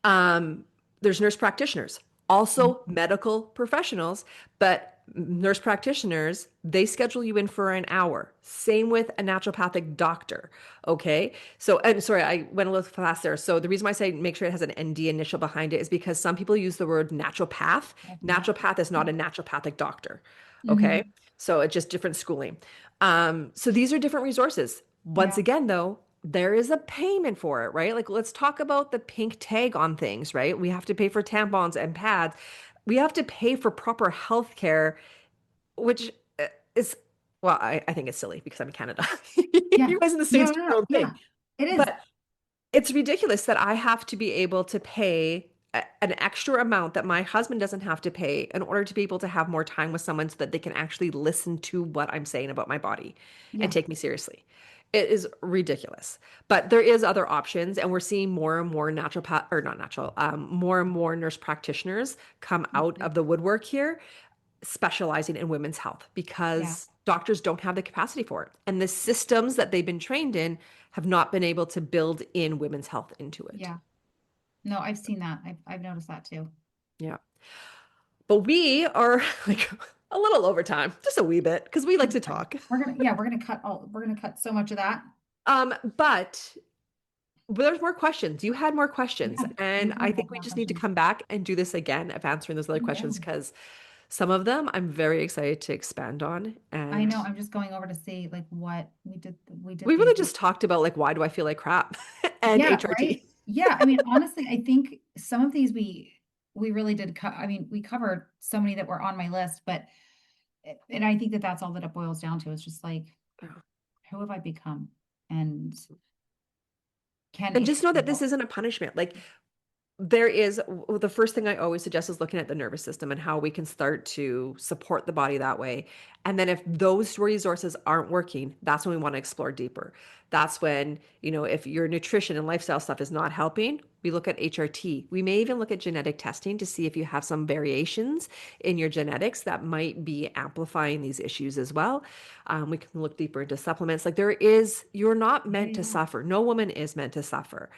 Um, there's nurse practitioners, also medical professionals, but nurse practitioners, they schedule you in for an hour. Same with a naturopathic doctor. Okay. So, and sorry, I went a little fast there. So the reason why I say make sure it has an ND initial behind it is because some people use the word naturopath. Naturopath is not a naturopathic doctor. Okay.
Mm-hmm.
So it's just different schooling. So these are different resources. Once
Yeah.
again, though, there is a payment for it, right? Like, let's talk about the pink tag on things, right? We have to pay for tampons and pads. We have to pay for proper health care, which is, well, I think it's silly because I'm in Canada.
Yeah.
You guys in the
No,
States do
no,
your
no.
own thing.
Yeah. It is.
But it's ridiculous that I have to be able to pay an extra amount that my husband doesn't have to pay in order to be able to have more time with someone so that they can actually listen to what I'm saying about my body and
Yeah.
take me seriously. It is ridiculous. But there is other options, and we're seeing more and more naturopath or not natural, more and more nurse practitioners come out of the woodwork here, specializing in women's health
Yeah.
because doctors don't have the capacity for it. And the systems that they've been trained in have not been able to build in women's health into it.
Yeah. No, I've seen that. I've noticed that too.
Yeah. But we are like a little over time, just a wee bit, because we like
That's
to
fine.
talk.
We're gonna cut so much of that.
But there's more questions. You had more questions.
Yeah, we
And
do
I
have
think we
more
just need to
questions.
come back and do this again of answering those other
We
questions
do.
because some of them I'm very excited to expand on.
I
And
know. I'm just going over to see like what we did. We did
we
these.
really just talked about like, why do I feel like crap and
Yeah, right.
HRT.
Yeah, I mean, honestly, I think some of these we really did cut. I mean, we covered so many that were on my list, but and I think that that's all that it boils down to. It's just like, who have I become, and can
And just know
HRT
that this
help?
isn't a punishment. Like there is the first thing I always suggest is looking at the nervous system and how we can start to support the body that way. And then if those resources aren't working, that's when we want to explore deeper. That's when, if your nutrition and lifestyle stuff is not helping, we look at HRT. We may even look at genetic testing to see if you have some variations in your genetics that might be amplifying these issues as well. We can look deeper into supplements. Like you're not meant to
Yeah,
suffer. No woman is meant to suffer.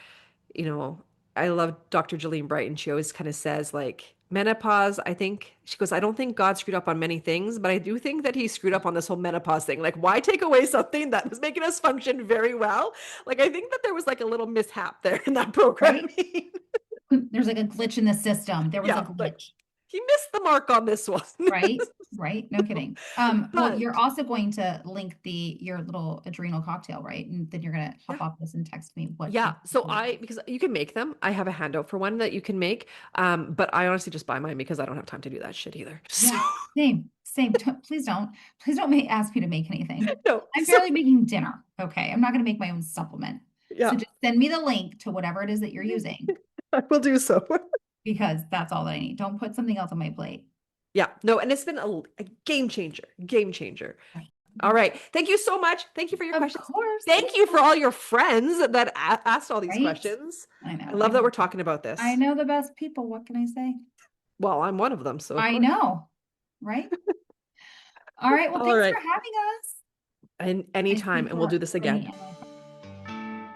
you know, I love Dr. Jolene Brighton. She always kind of says, like, menopause, I think, she goes, I don't think God screwed up on many things, but I do think that he screwed up on this whole menopause thing. Like, why take away something that was making us function very well? Like, I think that there was like a little mishap there in that
right.
programming.
There's like a glitch in the system. There was a
Yeah, like
glitch.
he missed the mark on this one.
Right? Right? No kidding. Well,
But
you're also going to link your little adrenal cocktail, right? And then you're gonna hop
yeah,
off this and text me what
yeah.
you
So because you can make them, I have a handout for one that you can make. But I honestly just buy mine because I don't have time to do that shit either. So
yeah, same. Please don't ask me to make anything.
no,
I'm
so
barely making dinner. Okay. I'm not gonna make my own supplement. So
yeah,
just send me the link to whatever it is that you're using
I will do so.
because that's all that I need. Don't put something else on my plate.
Yeah, no, and it's been a game changer, game changer.
Right.
All right. Thank you so much. Thank you for your
Of
questions.
course.
Thank you for all your friends that asked all these
Right?
questions.
I
I
know.
love that we're talking about
I
this.
know the best people. What can I say?
Well, I'm one of them, so of
I
course.
know. Right? All right. Well,
All
thanks for
right.
having us.
And
And
anytime,
thanks
and we'll do
for
this
bringing
again.
in my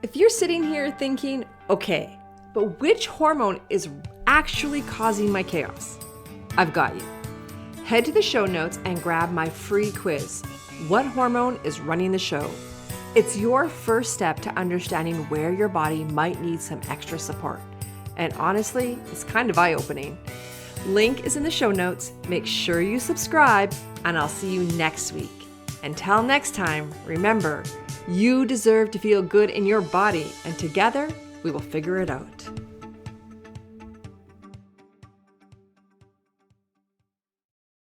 If you're sitting here thinking, okay, but which hormone is actually causing my chaos? I've got you. Head to the show notes and grab my free quiz. What hormone is running the show? It's your first step to understanding where your body might need some extra support. And honestly, it's kind of eye-opening. Link is in the show notes. Make sure you subscribe, and I'll see you next week. Until next time, remember, you deserve to feel good in your body, and together we will figure it out.